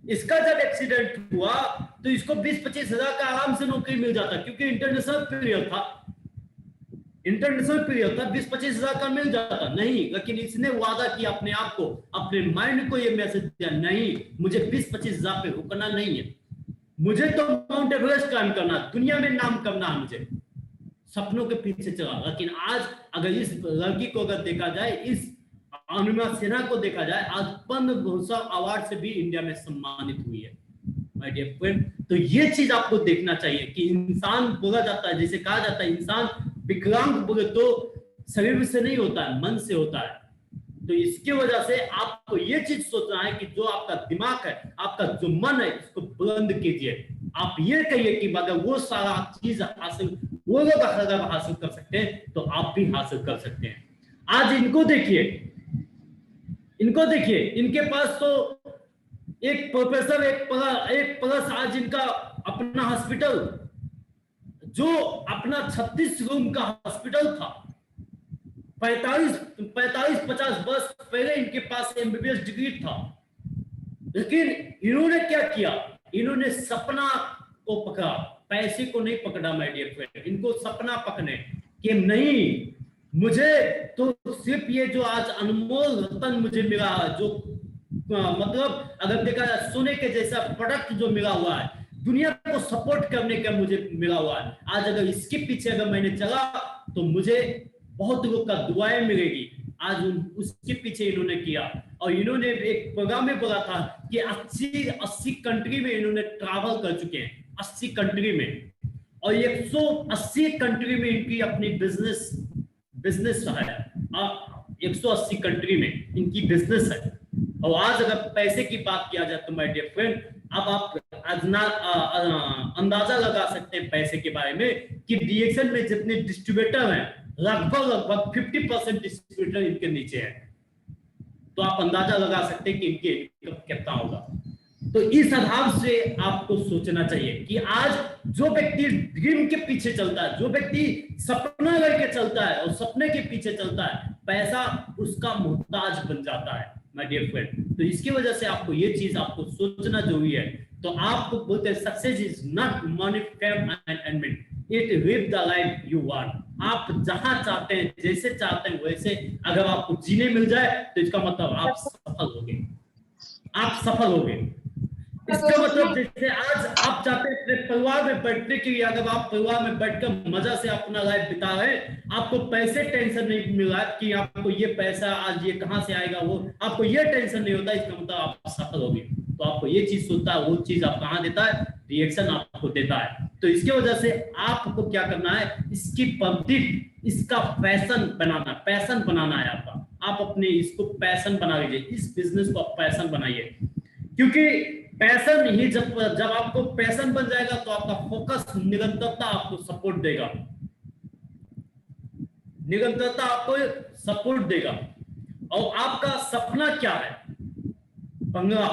इसका जब एक्सीडेंट हुआ तो इसको 20-25 हजार का आराम से नौकरी मिल जाता, क्योंकि इंटरनेशनल पीरियड था, 20-25 हजार का मिल जाता। नहीं, लेकिन इसने वादा किया अपने आप को, अपने माइंड को ये मैसेज दिया, नहीं मुझे 20-25 हजार पे रुकना नहीं है, मुझे तो माउंट एवरेस्ट क्लाइम करना, दुनिया में नाम करना है मुझे, सपनों के पीछे चला। लेकिन आज अगर इस लड़की को अगर देखा जाए, इस अनुमा सिन्हा को देखा जाए, आज पद्म भूषण अवार्ड से भी इंडिया में सम्मानित हुई है माय डियर फ्रेंड। तो ये चीज आपको देखना चाहिए कि इंसान बोला जाता है, जैसे कहा जाता है इंसान विकलांग बोले तो शरीर से नहीं होता है, मन से होता है। तो इसकी वजह से आपको ये चीज सोचना है कि जो आपका दिमाग है, आपका जो मन है, इसको बुलंद कीजिए। आप ये कहिए कि अगर वो सारा चीज हासिल वो लोग अगर हासिल कर सकते हैं तो आप भी हासिल कर सकते हैं। आज इनको देखिए, इनके पास तो एक प्रोफेसर, एक प्लस आज इनका अपना हॉस्पिटल, जो अपना 36 रूम का हॉस्पिटल था, 45-50 वर्ष पहले इनके पास एमबीबीएस डिग्री था। लेकिन इन्होंने क्या किया, इन्होंने सपना को पकड़ा, पैसे को नहीं पकड़ा माय डियर फ्रेंड। इनको सपना पकड़े कि नहीं, मुझे तो सिर्फ ये जो आज अनमोल रतन मुझे मिला, जो मतलब अगर देखा जाए सोने के जैसा प्रोडक्ट जो मिला हुआ है, दुनिया को सपोर्ट करने का मुझे मिला हुआ है, आज अगर इसके पीछे अगर मैंने चला तो मुझे बहुत लोग का दुआएं मिलेगी। आज उसके पीछे इन्होंने किया, और इन्होंने एक प्रोग्राम में बोला था कि 80 कंट्री में इन्होंने ट्रैवल कर चुके हैं, 80 कंट्री में, और 180 कंट्री में इनकी अपनी बिजनेस है, 180 कंट्री में इनकी बिजनेस है। और आज अगर पैसे की बात किया जाए तो माय डियर फ्रेंड, अब आप अंदाजा लगा सकते हैं पैसे के बारे में कि डीएक्सएल में जितने डिस्ट्रीब्यूटर हैं, लगभग 50% डिस्ट्रीब्यूटर इनके नीचे है। तो आप अंदाजा लगा सकते हैं कि इनके इनकम कितना होगा। तो इस आधार से आपको सोचना चाहिए कि आज जो व्यक्ति ड्रीम के पीछे चलता है, जो व्यक्ति सपना लेके चलता है और सपने के पीछे चलता है, पैसा उसका मोहताज बन जाता है माय डियर फ्रेंड। तो इसकी वजह से आपको ये चीज आपको सोचना जरूरी है। तो आपको बोलते हैं success is not money, fame and admit, it live the life you want. आप जहां चाहते हैं, जैसे चाहते हैं वैसे अगर आपको जीने मिल जाए तो इसका मतलब आप सफल होंगे, आप सफल होंगे। इसका मतलब जैसे आज आप चाहते हैं अपने परिवार में बैठने के लिए, अगर आप परिवार में बैठकर मजा से अपना लाइफ बिता रहे, आपको पैसे टेंशन नहीं मिल रहा कि आपको ये पैसा आज ये कहां से आएगा, वो आपको ये टेंशन नहीं होता, इसका मतलब आप सफल होंगे। तो आपको ये चीज सोचता है, वो चीज आप कहां देता है, रिएक्शन आपको देता है। तो इसकी वजह से आपको क्या करना है, इसकी पब्लिक, इसका पैशन बनाना, पैशन बनाना है आपका। आप अपने इसको पैशन बना लीजिए, इस बिजनेस को आप पैशन बनाइए, क्योंकि पैशन ही जब आपको पैशन बन जाएगा तो आपका फोकस, निरंतरता आपको सपोर्ट देगा, निरंतरता आपको सपोर्ट देगा। और आपका सपना क्या है, बंगला,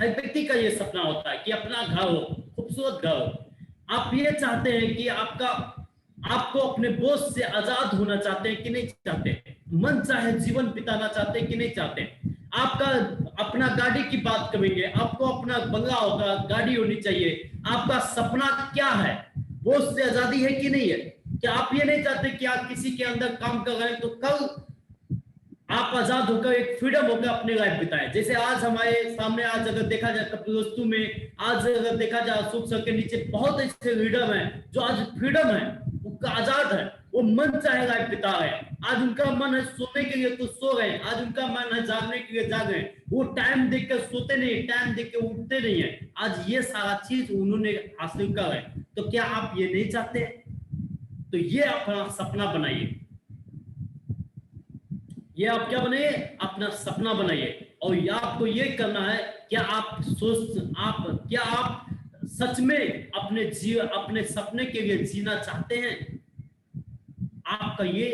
हर व्यक्ति का ये सपना होता है कि अपना घर हो, खूबसूरत घर हो। आप ये चाहते हैं कि आपको अपने बोझ से आजाद होना चाहते हैं कि नहीं चाहते, मन चाहे जीवन बिताना चाहते हैं कि नहीं चाहते। आपका अपना गाड़ी की बात करेंगे, आपको अपना बंगला होगा, गाड़ी होनी चाहिए। आपका सपना क्या है, बोझ से आजादी है कि नहीं है? क्या आप ये नहीं चाहते कि आप किसी के अंदर काम कर रहे हैं तो कल आप आजाद होकर, एक फ्रीडम होकर अपने लाइफ बिताएं। जैसे आज हमारे सामने, आज अगर देखा जाए कपिलवस्तु में, आज अगर देखा जाए अशोक सर के नीचे बहुत ऐसे लीडर हैं जो आज फ्रीडम है, वो आजाद है, वो मन चाहे लाइफ बिता रहे हैं। आज उनका मन है सोने के लिए तो सो रहे हैं, आज उनका मन है जागने के लिए जाग रहे हैं। वो टाइम देख कर सोते नहीं, टाइम देख के उठते नहीं है। आज ये सारा चीज उन्होंने हासिल कर रहे हैं। तो क्या आप ये नहीं चाहते? तो ये अपना सपना बनाइए, ये आप क्या बनाइए, अपना सपना बनाइए। और ये आपको ये करना है, क्या आप सच में अपने सपने के लिए जीना चाहते हैं? आपका ये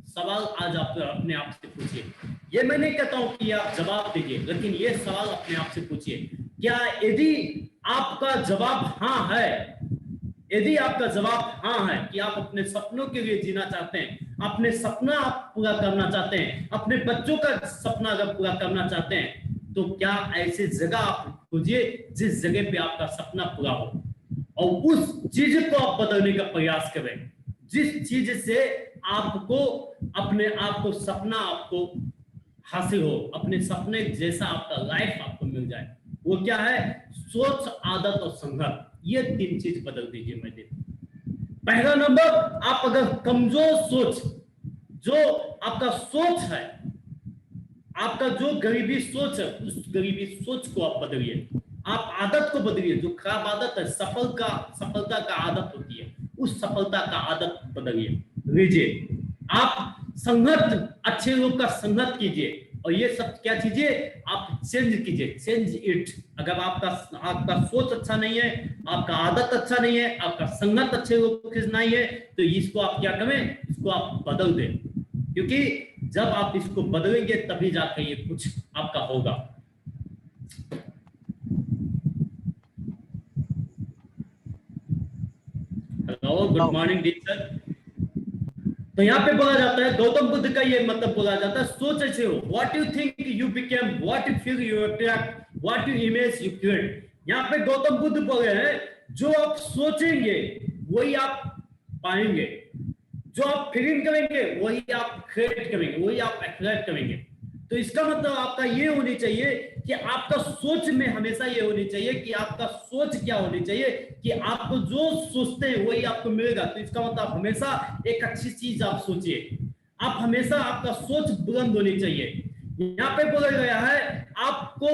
सवाल आज आप अपने आप से पूछिए। ये मैं नहीं कहता हूं कि आप जवाब दीजिए, लेकिन ये सवाल अपने आप से पूछिए। क्या यदि आपका जवाब हाँ है, यदि आपका जवाब हाँ है कि आप अपने सपनों के लिए जीना चाहते हैं, अपने सपना आप पूरा करना चाहते हैं, अपने बच्चों का सपना अगर पूरा करना चाहते हैं, तो क्या ऐसी जगह आप खोजिए जिस जगह पे आपका सपना पूरा हो, और उस चीज को आप बदलने का प्रयास करें, जिस चीज से आपको अपने आप को सपना आपको हासिल हो, अपने सपने जैसा आपका लाइफ आपको मिल जाए। वो क्या है? सोच, आदत और संघर्ष। ये 3 चीज बदल दीजिए। मैं पहला नंबर, आप अगर कमजोर सोच, जो आपका सोच है, आपका जो गरीबी सोच है, उस गरीबी सोच को आप बदलिए। आप आदत को बदलिए, जो खराब आदत है, सफलता का आदत होती है, उस सफलता का आदत बदलिए लीजिए। आप संगत, अच्छे लोग का संगत कीजिए, और ये सब क्या कीजिए, आप चेंज कीजिए, चेंज इट। अगर आपका सोच अच्छा नहीं है, आपका आदत अच्छा नहीं है, आपका संगत अच्छे लोग की नहीं है, तो इसको आप क्या करें, इसको आप बदल दें। क्योंकि जब आप इसको बदलेंगे तभी जाकर ये कुछ आपका होगा। Hello, good morning teacher. तो यहाँ पे बोला जाता है, गौतम बुद्ध का ये मतलब बोला जाता है, सोच ऐसे हो, what you think you became, what you feel you attract, what you image you create. यहाँ पे गौतम बुद्ध बोले हैं, जो आप सोचेंगे वही आप पाएंगे, जो आप फीलिंग करेंगे वही आप क्रिएट करेंगे, वही आप एक्सप्रेस करेंगे। तो इसका मतलब आपका ये होनी चाहिए कि आपका सोच में हमेशा ये होनी चाहिए कि आपका सोच क्या होनी चाहिए कि आपको जो सोचते हैं वही आपको मिलेगा। तो इसका मतलब हमेशा एक अच्छी चीज आप सोचिए, आप हमेशा आपका सोच बुलंद होनी चाहिए। यहाँ पे बोला गया है आपको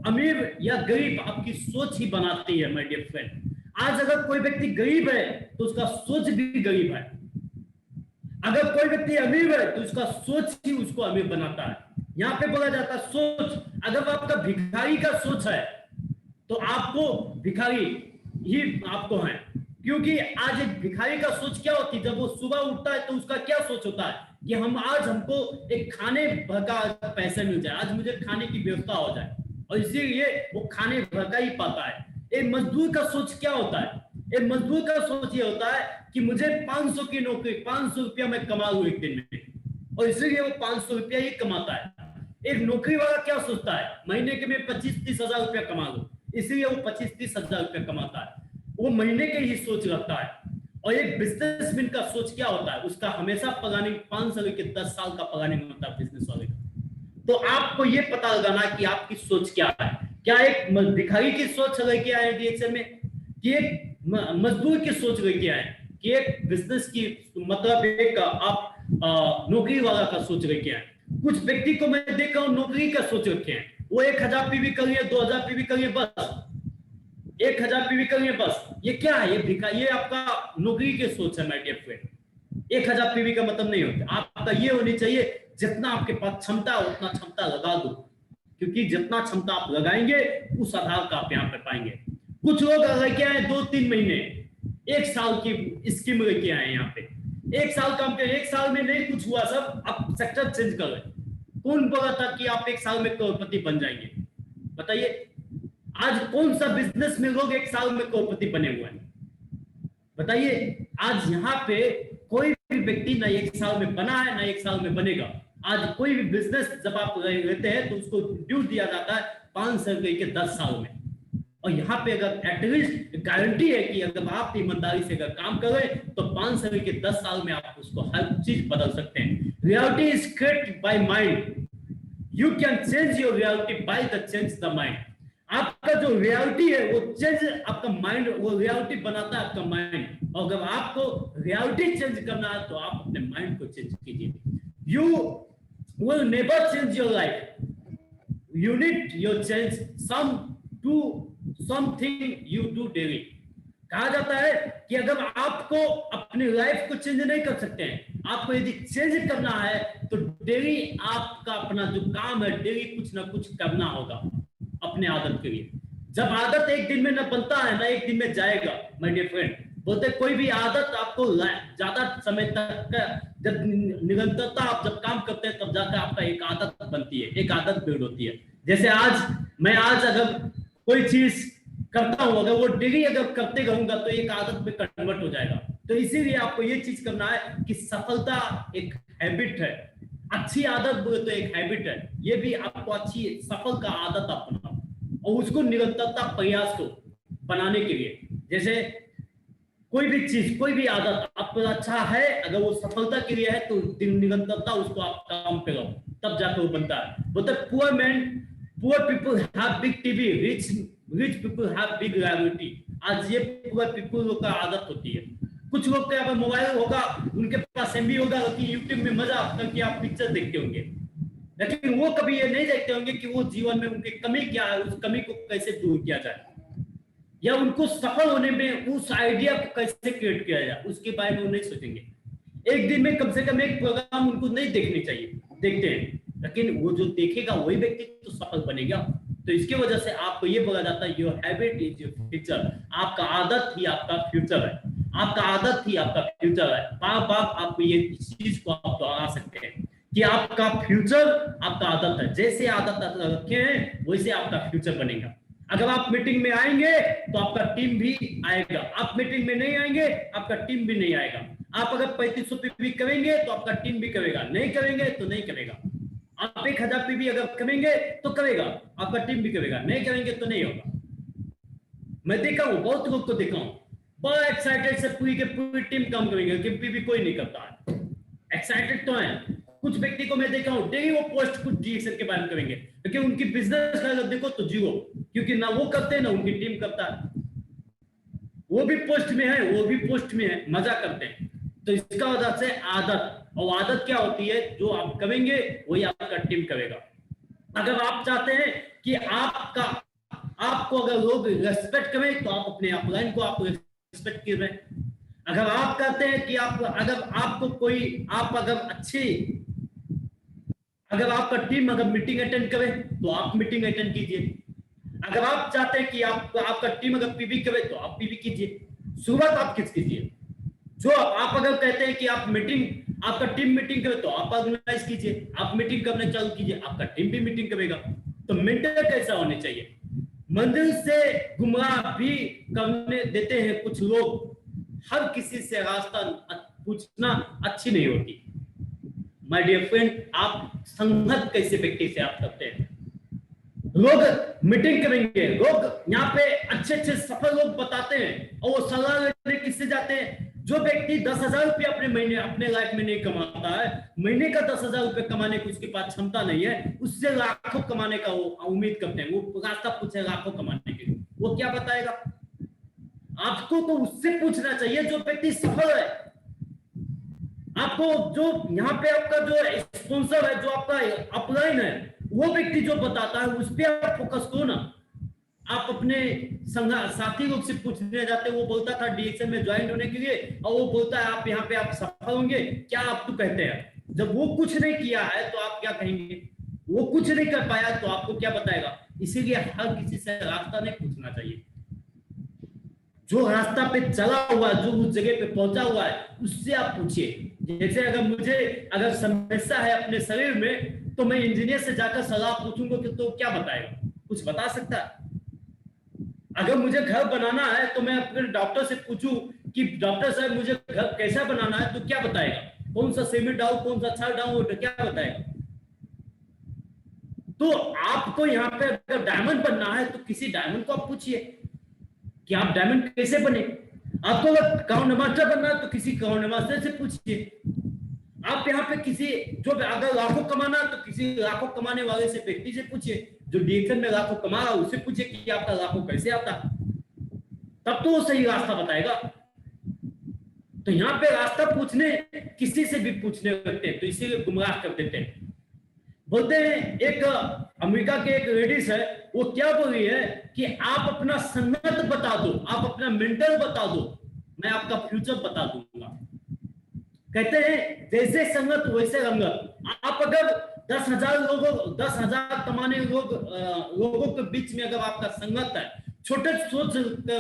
अमीर या गरीब आपकी सोच ही बनाती है माय डियर फ्रेंड। आज अगर कोई व्यक्ति गरीब है तो उसका सोच भी गरीब है, अगर कोई व्यक्ति अमीर है तो उसका सोच ही उसको अमीर बनाता है। यहाँ पे बोला जाता है सोच, अगर आपका भिखारी का सोच है तो आपको भिखारी ही आपको है, क्योंकि आज एक भिखारी का सोच क्या होती है, जब वो सुबह उठता है तो उसका क्या सोच होता है कि हमको एक खाने भर का पैसे मिल जाए, आज मुझे खाने की व्यवस्था हो जाए, और इसीलिए वो खाने भर का ही पाता है। एक मजदूर का सोच क्या होता है, एक मजदूर का सोच ये होता है कि मुझे 500 की नौकरी, 500 रुपया मैं कमा लूं एक दिन में, और इसीलिए वो 500 रुपया ही कमाता है। एक नौकरी वाला क्या सोचता है, महीने के में 25-30 हजार रुपया कमा लूं, इसलिए वो 25-30 हजार रुपया कमाता है, वो महीने के ही सोच रखता है। और एक बिजनेसमैन का सोच क्या होता है, उसका हमेशा प्लानिंग 5 साल के 10 साल का प्लानिंग होता है बिजनेस वाले का। तो आपको ये पता लगाना कि आपकी सोच क्या है, क्या एक भिखारी की सोच लेके आए रिएक्शन में, कि एक मजदूर की सोच लेके आए, कि एक बिजनेस की मतलब एक आप नौकरी वाला का सोच लेके आए। कुछ व्यक्ति को मैं देखा हूं नौकरी का सोच रखे हैं, वो 1000 पीवी करिए, 2000 पीवी करिए, बस 1000 पीवी करिए बस। ये क्या है, ये आपका नौकरी की सोच है माय डियर फ्रेंड। 1000 पीवी का मतलब नहीं होता, आपका ये होनी चाहिए जितना आपके पास क्षमता है उतना क्षमता लगा दो, क्योंकि जितना क्षमता आप लगाएंगे उस आधार का आप यहाँ पे पाएंगे। कुछ लोग लेके आए 2-3 महीने, 1 साल की स्कीम लेके आए यहाँ पे, 1 साल काम कर, 1 साल में नहीं कुछ हुआ, सब आप सेक्टर चेंज कर रहे। कौन बोला था कि आप 1 साल में करोड़पति बन जाएंगे, बताइए। आज कौन सा बिजनेस में लोग 1 साल में करोड़पति बने हुए हैं, बताइए। आज यहाँ पे कोई भी व्यक्ति ना 1 साल में बना है ना 1 साल में बनेगा। आज कोई भी बिजनेस जब आप लेते हैं तो उसको ड्यू दिया जाता है 5 साल के 10 साल में, और यहाँ पे अगर एटलीस्ट गारंटी है कि अगर आप ईमानदारी से अगर काम करें तो 5 साल के 10 साल में आप उसको हर चीज बदल सकते हैं। Reality is created by mind, you can change your reality by the change the mind. आपका जो रियलिटी है वो चेंज, आपका माइंड वो रियलिटी बनाता है, आपका माइंड। और अगर आपको रियलिटी चेंज करना है तो आप अपने माइंड को चेंज कीजिए। You will never change your life, you need your change something you do daily। कहा जाता है कि अगर आपको अपनी लाइफ को चेंज नहीं कर सकते हैं, आपको यदि चेंज करना है तो डेली आपका अपना जो काम है डेली कुछ ना कुछ करना होगा अपने आदत के लिए। जब आदत एक दिन में ना बनता है ना एक दिन में जाएगा माय डियर फ्रेंड। बोलते कोई भी आदत आपको ज्यादा समय तक जब निरंतरता आप जब काम करते हैं तब जाकर आपका एक आदत बनती है, एक आदत बिल्ड होती है। जैसे मैं आज अगर कोई चीज करता हूं, अगर वो डेली अगर करते रहूंगा तो एक आदत में कन्वर्ट हो जाएगा। तो इसीलिए आपको ये चीज करना है कि सफलता एक हैबिट है, अच्छी आदत बोले तो एक हैबिट है, ये भी आपको अच्छी सफल का आदत अपनाओ और उसको निरंतरता प्रयास को बनाने के लिए। जैसे कोई भी चीज कोई भी आदत आपको अच्छा है, अगर वो सफलता के लिए है तो निरंतरता उसको आप काम पे लो तब जाकर वो बनता है। बोलते poor people have big TV, rich people have big liability. आज ये पुअर पीपल लोग का आदत होती है। कुछ लोग के यहाँ मोबाइल होगा, उनके पास एमबी होगा कि यूट्यूब में मजा करके आप पिक्चर देखते होंगे, लेकिन वो कभी ये नहीं देखते होंगे कि वो जीवन में उनकी कमी क्या है, उस कमी को कैसे दूर किया जाए, या उनको सफल होने में उस आइडिया को कैसे क्रिएट किया जाए, उसके बारे में वो नहीं सोचेंगे। एक दिन में कम से कम एक प्रोग्राम उनको नहीं देखने चाहिए, देखते हैं, लेकिन वो जो देखेगा वही व्यक्ति तो सफल बनेगा। तो इसकी वजह से आपको ये बोला जाता है your habit is your future. आपका आदत ही आपका फ्यूचर है, आपका आदत ही आपका फ्यूचर है। बार बार आपको ये चीज को आप दोहरा सकते हैं कि आपका फ्यूचर आपका आदत है। जैसे आदत रखे हैं वैसे आपका फ्यूचर बनेगा। अगर आप मीटिंग में आएंगे तो आपका टीम भी आएगा, आप मीटिंग में नहीं आएंगे आपका टीम भी नहीं आएगा। आप अगर 3500 पीवी करेंगे तो आपका टीम भी करेगा, नहीं करेंगे तो नहीं करेगा। आप 1000 पीवी अगर करेंगे तो करेगा, आपका टीम भी करेगा, नहीं करेंगे तो नहीं होगा। मैं देखा हूं, बहुत लोग को देखा हूं, बड़ा एक्साइटेड से पूरी के पूरी टीम काम करेंगे, लेकिन पीवी कोई नहीं करता है। एक्साइटेड तो है, कुछ व्यक्ति को मैं देखा हूं डेली वो पोस्ट कुछ डीएक्शन के बारे में करेंगे, लेकिन उनकी बिजनेस का देखो तो जीरो, क्योंकि ना वो करते हैं ना उनकी टीम करता है। वो भी पोस्ट में है, वो भी पोस्ट में है, मजा करते हैं। तो इसका वजह से आदत, और आदत क्या होती है, जो आप करेंगे वही आपका टीम करेगा। अगर आप चाहते हैं कि आपको अगर लोग रेस्पेक्ट करें तो आप अपने अपलाइन को आप रेस्पेक्ट कर रहे हैं। अगर आप कहते हैं कि अगर आपको कोई अगर आपका टीम अगर मीटिंग अटेंड करे तो आप मीटिंग अटेंड कीजिए। अगर आप चाहते हैं कि आपका टीम अगर पीवी करे तो आप पीवी कीजिए। शुरुआत आप किस कीजिए, जो आप अगर कहते हैं कि आपका टीम मीटिंग करे तो आप ऑर्गेनाइज कीजिए, आप मीटिंग करने चालू कीजिए, आपका टीम भी मीटिंग करेगा। तो मेंटर कैसा होने चाहिए, मंदिर से गुमराह भी करने देते हैं कुछ लोग। हर किसी से रास्ता पूछना अच्छी नहीं होती। माय डियर फ्रेंड, आप संगत कैसे व्यक्ति से आप करते हैं। लोग मीटिंग करेंगे, लोग यहाँ पे अच्छे अच्छे सफल लोग बताते हैं, और वो सलाह लेने किससे जाते हैं, जो व्यक्ति 10,000 रुपये अपने लाइफ में नहीं कमाता है, महीने का 10,000 रुपये कमाने की उसके पास क्षमता नहीं है, उससे लाखों कमाने का वो उम्मीद करते हैं। वो रास्ता पूछे लाखों कमाने के लिए, वो क्या बताएगा आपको। तो उससे पूछना चाहिए जो व्यक्ति सफल है। आपको जो यहाँ पे आपका जो स्पॉन्सर है, जो आपका अपलाइन है, वो व्यक्ति जो बताता है उस पर आप फोकस करो ना। आप अपने साथी लोग से पूछने जाते, वो बोलता था डीएक्शन में ज्वाइन होने के लिए, और वो बोलता है आप यहाँ पे आप सफल होंगे, क्या आप तो कहते हैं। जब वो कुछ नहीं किया है तो आप क्या कहेंगे, वो कुछ नहीं कर पाया तो आपको क्या बताएगा। इसीलिए हर किसी से रास्ता नहीं पूछना चाहिए। जो रास्ता पे चला हुआ है, जो उस जगह पे पहुंचा हुआ है, उससे आप पूछिए। जैसे अगर समस्या है अपने शरीर में, तो मैं इंजीनियर से जाकर सलाह पूछूंगा कि तो क्या बताएगा, कुछ बता सकता है। अगर मुझे घर बनाना है तो मैं अपने डॉक्टर से पूछूं कि डॉक्टर साहब मुझे घर कैसा बनाना है, तो क्या बताएगा, कौन सा सीमेंट डालूं, कौन सा छड़ डालूं, तो क्या बताएगा। तो आपको यहाँ पे अगर डायमंड बनना है तो किसी डायमंड को आप पूछिए कि आप डायमंड कैसे बने। आपको अगर काउंटर मास्टर बनना है तो किसी काउंटर मास्टर से पूछिए। आप यहाँ पे किसी जो अगर लाखों कमाना है तो किसी लाखों कमाने वाले से व्यक्ति से पूछिए, जो डीएक्शन में लाखों कमा रहा है उससे पूछिए कि आपका लाखों कैसे आता, तब तो वो सही रास्ता बताएगा। तो यहाँ पे रास्ता पूछने किसी से भी पूछने लगते हैं, तो इसीलिए गुमराह कर देते हैं। बोलते हैं, एक अमेरिका के एक लेडीज है, वो क्या बोल रही है कि आप अपना संगत बता दो, आप अपना मेंटर बता दो, मैं आपका फ्यूचर बता दूंगा। कहते हैं जैसे संगत वैसे रंगत। आप अगर 10,000 कमाने लोगों के बीच में अगर आपका संगत है, छोटे सोच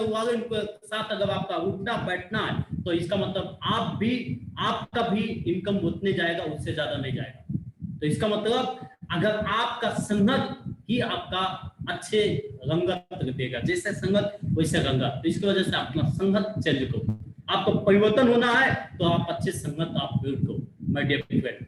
वाले के साथ अगर आपका उठना बैठना है, तो इसका मतलब आपका भी इनकम उतने जाएगा, उससे ज्यादा नहीं जाएगा। तो इसका मतलब अगर आपका संगत ही आपका अच्छे रंगत देगा, जैसे संगत वैसे रंगत, तो इसकी वजह से अपना संगत चेंज करो। आपको परिवर्तन होना है तो आप अच्छे संगत आप बिल्ड करो। माय डियर फ्रेंड,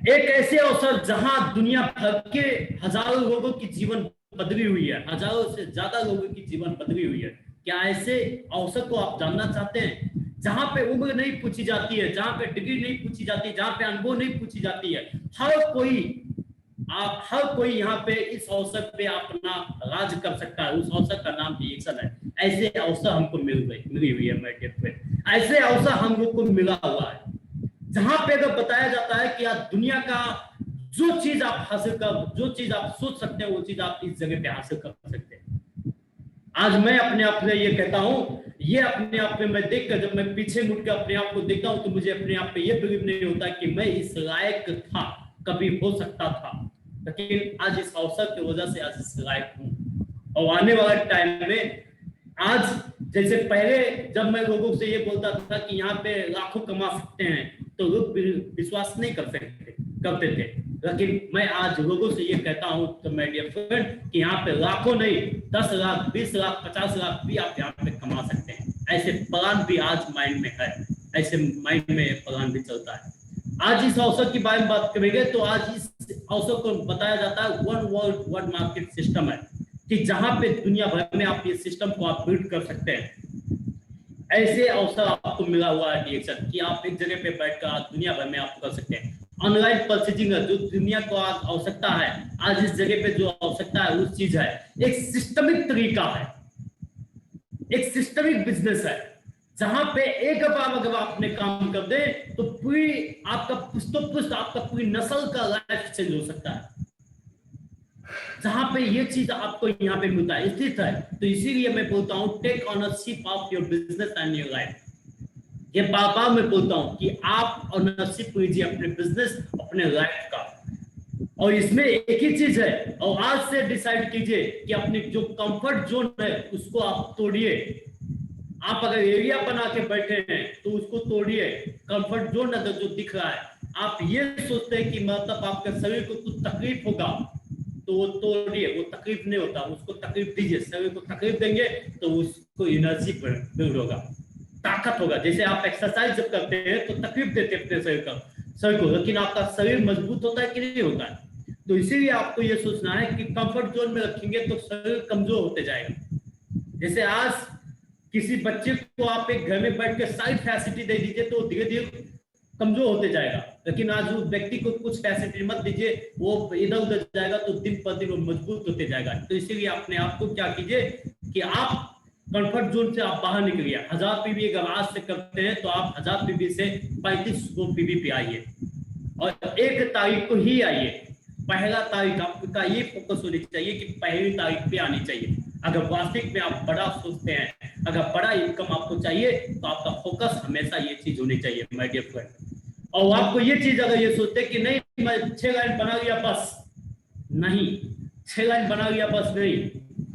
एक ऐसे अवसर जहां दुनिया भर के हजारों लोगों की जीवन बदली हुई है, हजारों से ज्यादा लोगों की जीवन बदली हुई है। क्या ऐसे अवसर को आप जानना चाहते हैं, जहां पे उम्र नहीं पूछी जाती है, जहां पे डिग्री नहीं पूछी जाती, जहां पे अनुभव नहीं पूछी जाती है, हर कोई यहाँ पे इस अवसर पे अपना राज कर सकता है। उस अवसर का नाम डीएक्शन है। ऐसे अवसर हमको मिली हुई है मेरे फ्रेंड, ऐसे अवसर हम लोग को मिला हुआ है, जहां पे अगर बताया जाता है कि आज दुनिया का जो चीज आप हासिल कर, जो चीज आप सोच सकते हैं, वो चीज आप इस जगह पे हासिल कर सकते हैं। आज मैं अपने आप से ये कहता हूँ, ये अपने आप में मैं देखकर, जब मैं पीछे मुड़ के अपने आप को देखता हूँ, तो मुझे अपने आप पे ये बिलीव नहीं होता कि मैं इस लायक था, कभी हो सकता था, लेकिन आज इस अवसर की वजह से आज इस लायक हूँ। और आने वाले टाइम में, आज जैसे पहले जब मैं लोगों से ये बोलता था कि यहाँ पे लाखों कमा सकते हैं, तो लोग विश्वास नहीं करते थे, लेकिन मैं आज लोगों से ये कहता हूँ तो माय डियर फ्रेंड कि यहाँ पे लाखों नहीं, 10 लाख, 20 लाख, 50 लाख भी आप यहाँ पे कमा सकते हैं। ऐसे प्लान भी आज माइंड में है, ऐसे माइंड में प्लान भी चलता है। आज इस अवसर के बारे में बात करेंगे। तो आज इस अवसर को बताया जाता है one world one market system है, कि जहां पे दुनिया भर में आप ये सिस्टम को आप बिल्ड कर सकते हैं। ऐसे अवसर आपको मिला हुआ है डिएक्शन, कि आप एक जगह पे बैठकर आज दुनिया भर में आप कर सकते हैं। ऑनलाइन परचेजिंग जो दुनिया को आज आवश्यकता है, आज इस जगह पे जो आवश्यकता है उस चीज है, एक सिस्टमिक तरीका है, एक सिस्टमिक बिजनेस है, जहां पे एक बार अगर आप अपने काम कर दे तो पूरी आपका पुष्ट आपका पूरी नस्ल का लाइफ चेंज हो सकता है। जहां पे ये चीज आपको यहाँ पे मिलता है, स्थित है। तो इसीलिए मैं बोलता हूँ take ownership of your business and your life. ये बार बार मैं बोलता हूँ कि आप ऑनरशिप लीजिए अपने बिजनेस, अपने लाइफ का। और इसमें एक ही चीज है, और आज से डिसाइड कीजिए कि अपनी जो कंफर्ट जोन है उसको आप तोड़िए। आप अगर एरिया बना के बैठे हैं तो उसको तोड़िए। कंफर्ट जोन अगर जो दिख रहा है, आप ये सोचते हैं कि मतलब आपके शरीर को कुछ तकलीफ होगा तो वो तोड़िए, वो तकलीफ नहीं होता, उसको तकलीफ दीजिए। शरीर को तकलीफ देंगे तो उसको एनर्जी बिल्ड होगा, ताकत होगा। जैसे आप एक्सरसाइज जब करते हैं तो तकलीफ देते हैं अपने शरीर को, लेकिन आपका शरीर मजबूत होता है कि नहीं होता है। तो इसीलिए आपको ये सोचना है कि कंफर्ट जोन में रखेंगे तो शरीर कमजोर होते जाएगा। जैसे आज किसी बच्चे को आप एक घर में बैठ के सारी फैसिलिटी दे दीजिए तो धीरे धीरे कमजोर होते जाएगा, लेकिन आज उस व्यक्ति को कुछ फैसिलिटी मत दीजिए, वो इधर उधर जाएगा तो दिन पर दिन वो मजबूत होते जाएगा। तो इसीलिए अपने आप को क्या कीजिए कि आप कंफर्ट जोन से आप बाहर निकलिए। 1000 पीवी अगर आज से करते हैं तो आप 1000 पीवी से 3500 पीवी पे आइए, और 1 तारीख को ही आइए। पहला तारीख आपका ये फोकस होनी चाहिए कि पहली तारीख पे आनी चाहिए। अगर वास्तविक में आप बड़ा सोचते हैं, अगर बड़ा इनकम आपको चाहिए तो आपका फोकस हमेशा ये चीज होनी चाहिए माय डियर फ्रेंड। और आपको ये चीज अगर ये सोचते हैं कि नहीं मैं 6 लाइन बना लिया बस, नहीं 6 लाइन बना लिया बस नहीं।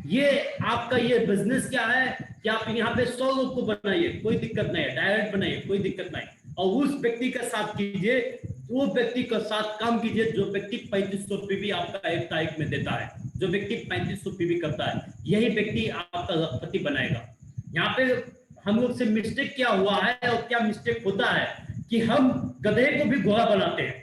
ये आपका ये बिजनेस क्या है कि आप यहाँ पे 100 लोग को बनाइए, कोई दिक्कत नहीं है, डायरेक्ट बनाइए, कोई दिक्कत नहीं। और उस व्यक्ति के साथ कीजिए, वो व्यक्ति के साथ काम कीजिए जो व्यक्ति 3500 पीवी आपका 1 तारीख में देता है, जो व्यक्ति 3500 पीवी करता है, यही व्यक्ति आपका लखपति बनाएगा। यहाँ पे हम लोग से मिस्टेक क्या हुआ है और क्या मिस्टेक होता है कि हम गधे को भी घोड़ा बनाते हैं,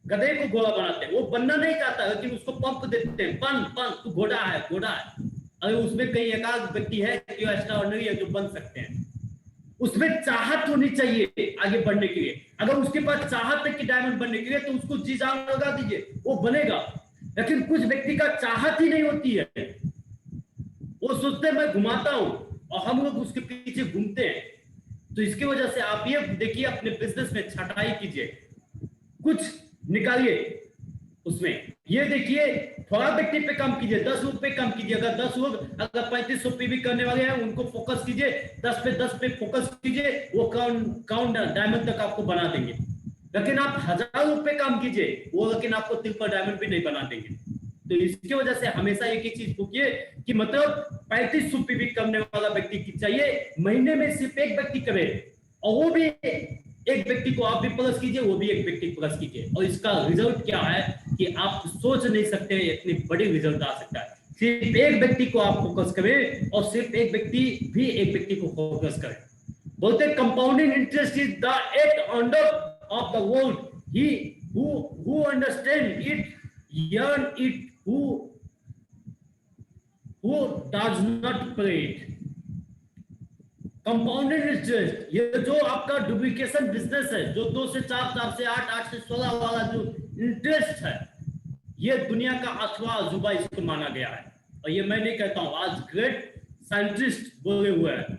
गधे को घोड़ा बनाते हैं। वो बनना नहीं चाहता लेकिन उसको पंप देते हैं, बन बन तू घोड़ा है, घोड़ा है। अगर उसमें कई एकाध व्यक्ति है जो एक्स्ट्राऑर्डिनरी है जो बन सकते हैं, उसमें चाहत होनी चाहिए आगे बढ़ने के लिए। अगर उसके पास चाहत है कि डायमंड बनने के लिए तो उसको जी जान लगा दीजिए, वो बनेगा। लेकिन कुछ व्यक्ति का चाहत ही नहीं होती है, वो सोचते हैं मैं घुमाता हूं, और हम लोग उसके पीछे घूमते हैं। तो इसकी वजह से आप ये देखिए अपने बिजनेस में छटाई कीजिए, कुछ निकालिए उसमें। ये देखिए थोड़ा व्यक्ति पे काम कीजिए, 10 लोग पे काम कीजिए। अगर 10 लोग अगर 3500 पीवी करने वाले हैं उनको फोकस कीजिए, 10 पे फोकस कीजिए, वो काउंट डायमंड तक आपको बना देंगे। लेकिन आप 1000 लोग पे काम कीजिए, वो लेकिन आपको ट्रिपल डायमंड भी नहीं बना देंगे। तो इसकी वजह से हमेशा एक ही चीज पूछिए कि मतलब 3500 पीवी करने वाला व्यक्ति की चाहिए, महीने में सिर्फ एक व्यक्ति करे, और वो भी एक व्यक्ति को आप भी प्लस कीजिए, वो भी एक व्यक्ति प्लस कीजिए। और इसका रिजल्ट क्या है कि आप सोच नहीं सकते इतनी बड़ी रिजल्ट आ सकता है। सिर्फ एक व्यक्ति को आप फोकस करें, और सिर्फ एक व्यक्ति भी एक व्यक्ति को फोकस करे। बोलते compounding interest is the eighth wonder of the world, he who understand it yearn it, who does not play it। Compounded interest, ये जो आपका डुप्लीकेशन बिजनेस है, जो 2 से 4, 4 से 8, 8 से 16 वाला जो इंटरेस्ट है, ये दुनिया का 8वां अजूबा इसको माना गया है। और ये मैं नहीं कहता हूं, आज ग्रेट साइंटिस्ट बोले हुए हैं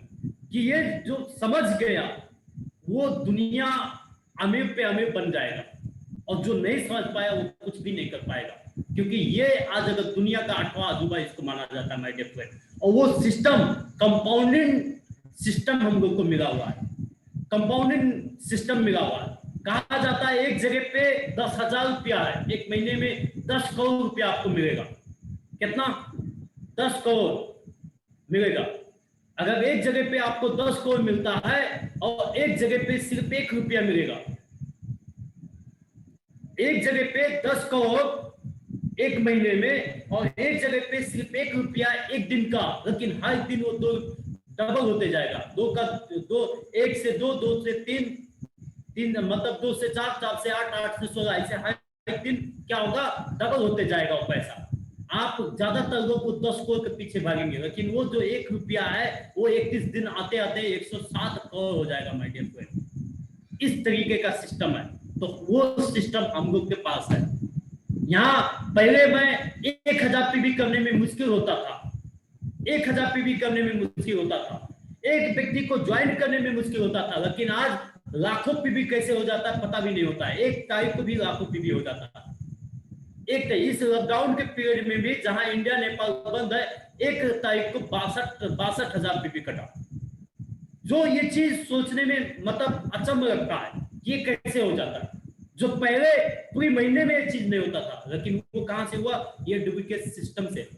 कि ये जो समझ गया वो दुनिया अमीर पे अमीर बन जाएगा, और जो नहीं समझ पाया वो कुछ भी नहीं कर पाएगा। क्योंकि ये आज अगर दुनिया का 8वां अजूबा इसको माना जाता है माय डियर फ्रेंड। और वो सिस्टम कंपाउंडिंग सिस्टम हम लोग को मिला हुआ है, कंपाउंडिंग सिस्टम मिला हुआ है। कहा जाता है एक जगह पे 10,000 रुपया है, एक महीने में 10 करोड़ रुपया आपको मिलेगा। कितना? 10 करोड़ मिलेगा। अगर एक जगह पे आपको 10 करोड़ मिलता है और एक जगह पे सिर्फ 1 रुपया मिलेगा, एक जगह पे 10 करोड़ एक महीने में, और एक जगह पे सिर्फ 1 रुपया एक दिन का, लेकिन हर दिन वो 2 डबल होते जाएगा। 2 का 2, 1 से 2, 2 से 3, 3 मतलब 2 से 4, 4 से 8, 8 से 16, ऐसे हर एक दिन क्या होगा, डबल होते जाएगा वो पैसा। आप ज्यादातर लोग को 10 करोड़ के पीछे भागेंगे, लेकिन वो जो 1 रुपया है वो 31 दिन आते आते 107 करोड़ हो जाएगा माय डियर फ्रेंड। इस तरीके का सिस्टम है, तो वो सिस्टम हम लोग के पास है। यहाँ पहले मैं 1000 पीवी करने में मुश्किल होता था, 1000 पीवी करने में मुश्किल होता था, एक व्यक्ति को ज्वाइन करने में मुश्किल होता था, लेकिन आज लाखों पीवी कैसे हो जाता है पता भी नहीं होता है। 1 तारीख को भी लाखों पीवी हो जाता है। एक इस लॉकडाउन के पीरियड में भी जहां इंडिया नेपाल बंद है, 1 तारीख को 62,000 पीवी कटा। जो ये चीज सोचने में मतलब अचंभ लगता है, ये कैसे हो जाता है, जो पहले पूरी महीने में ये चीज नहीं होता था, लेकिन वो कहां से हुआ, ये डुप्लीकेट सिस्टम से,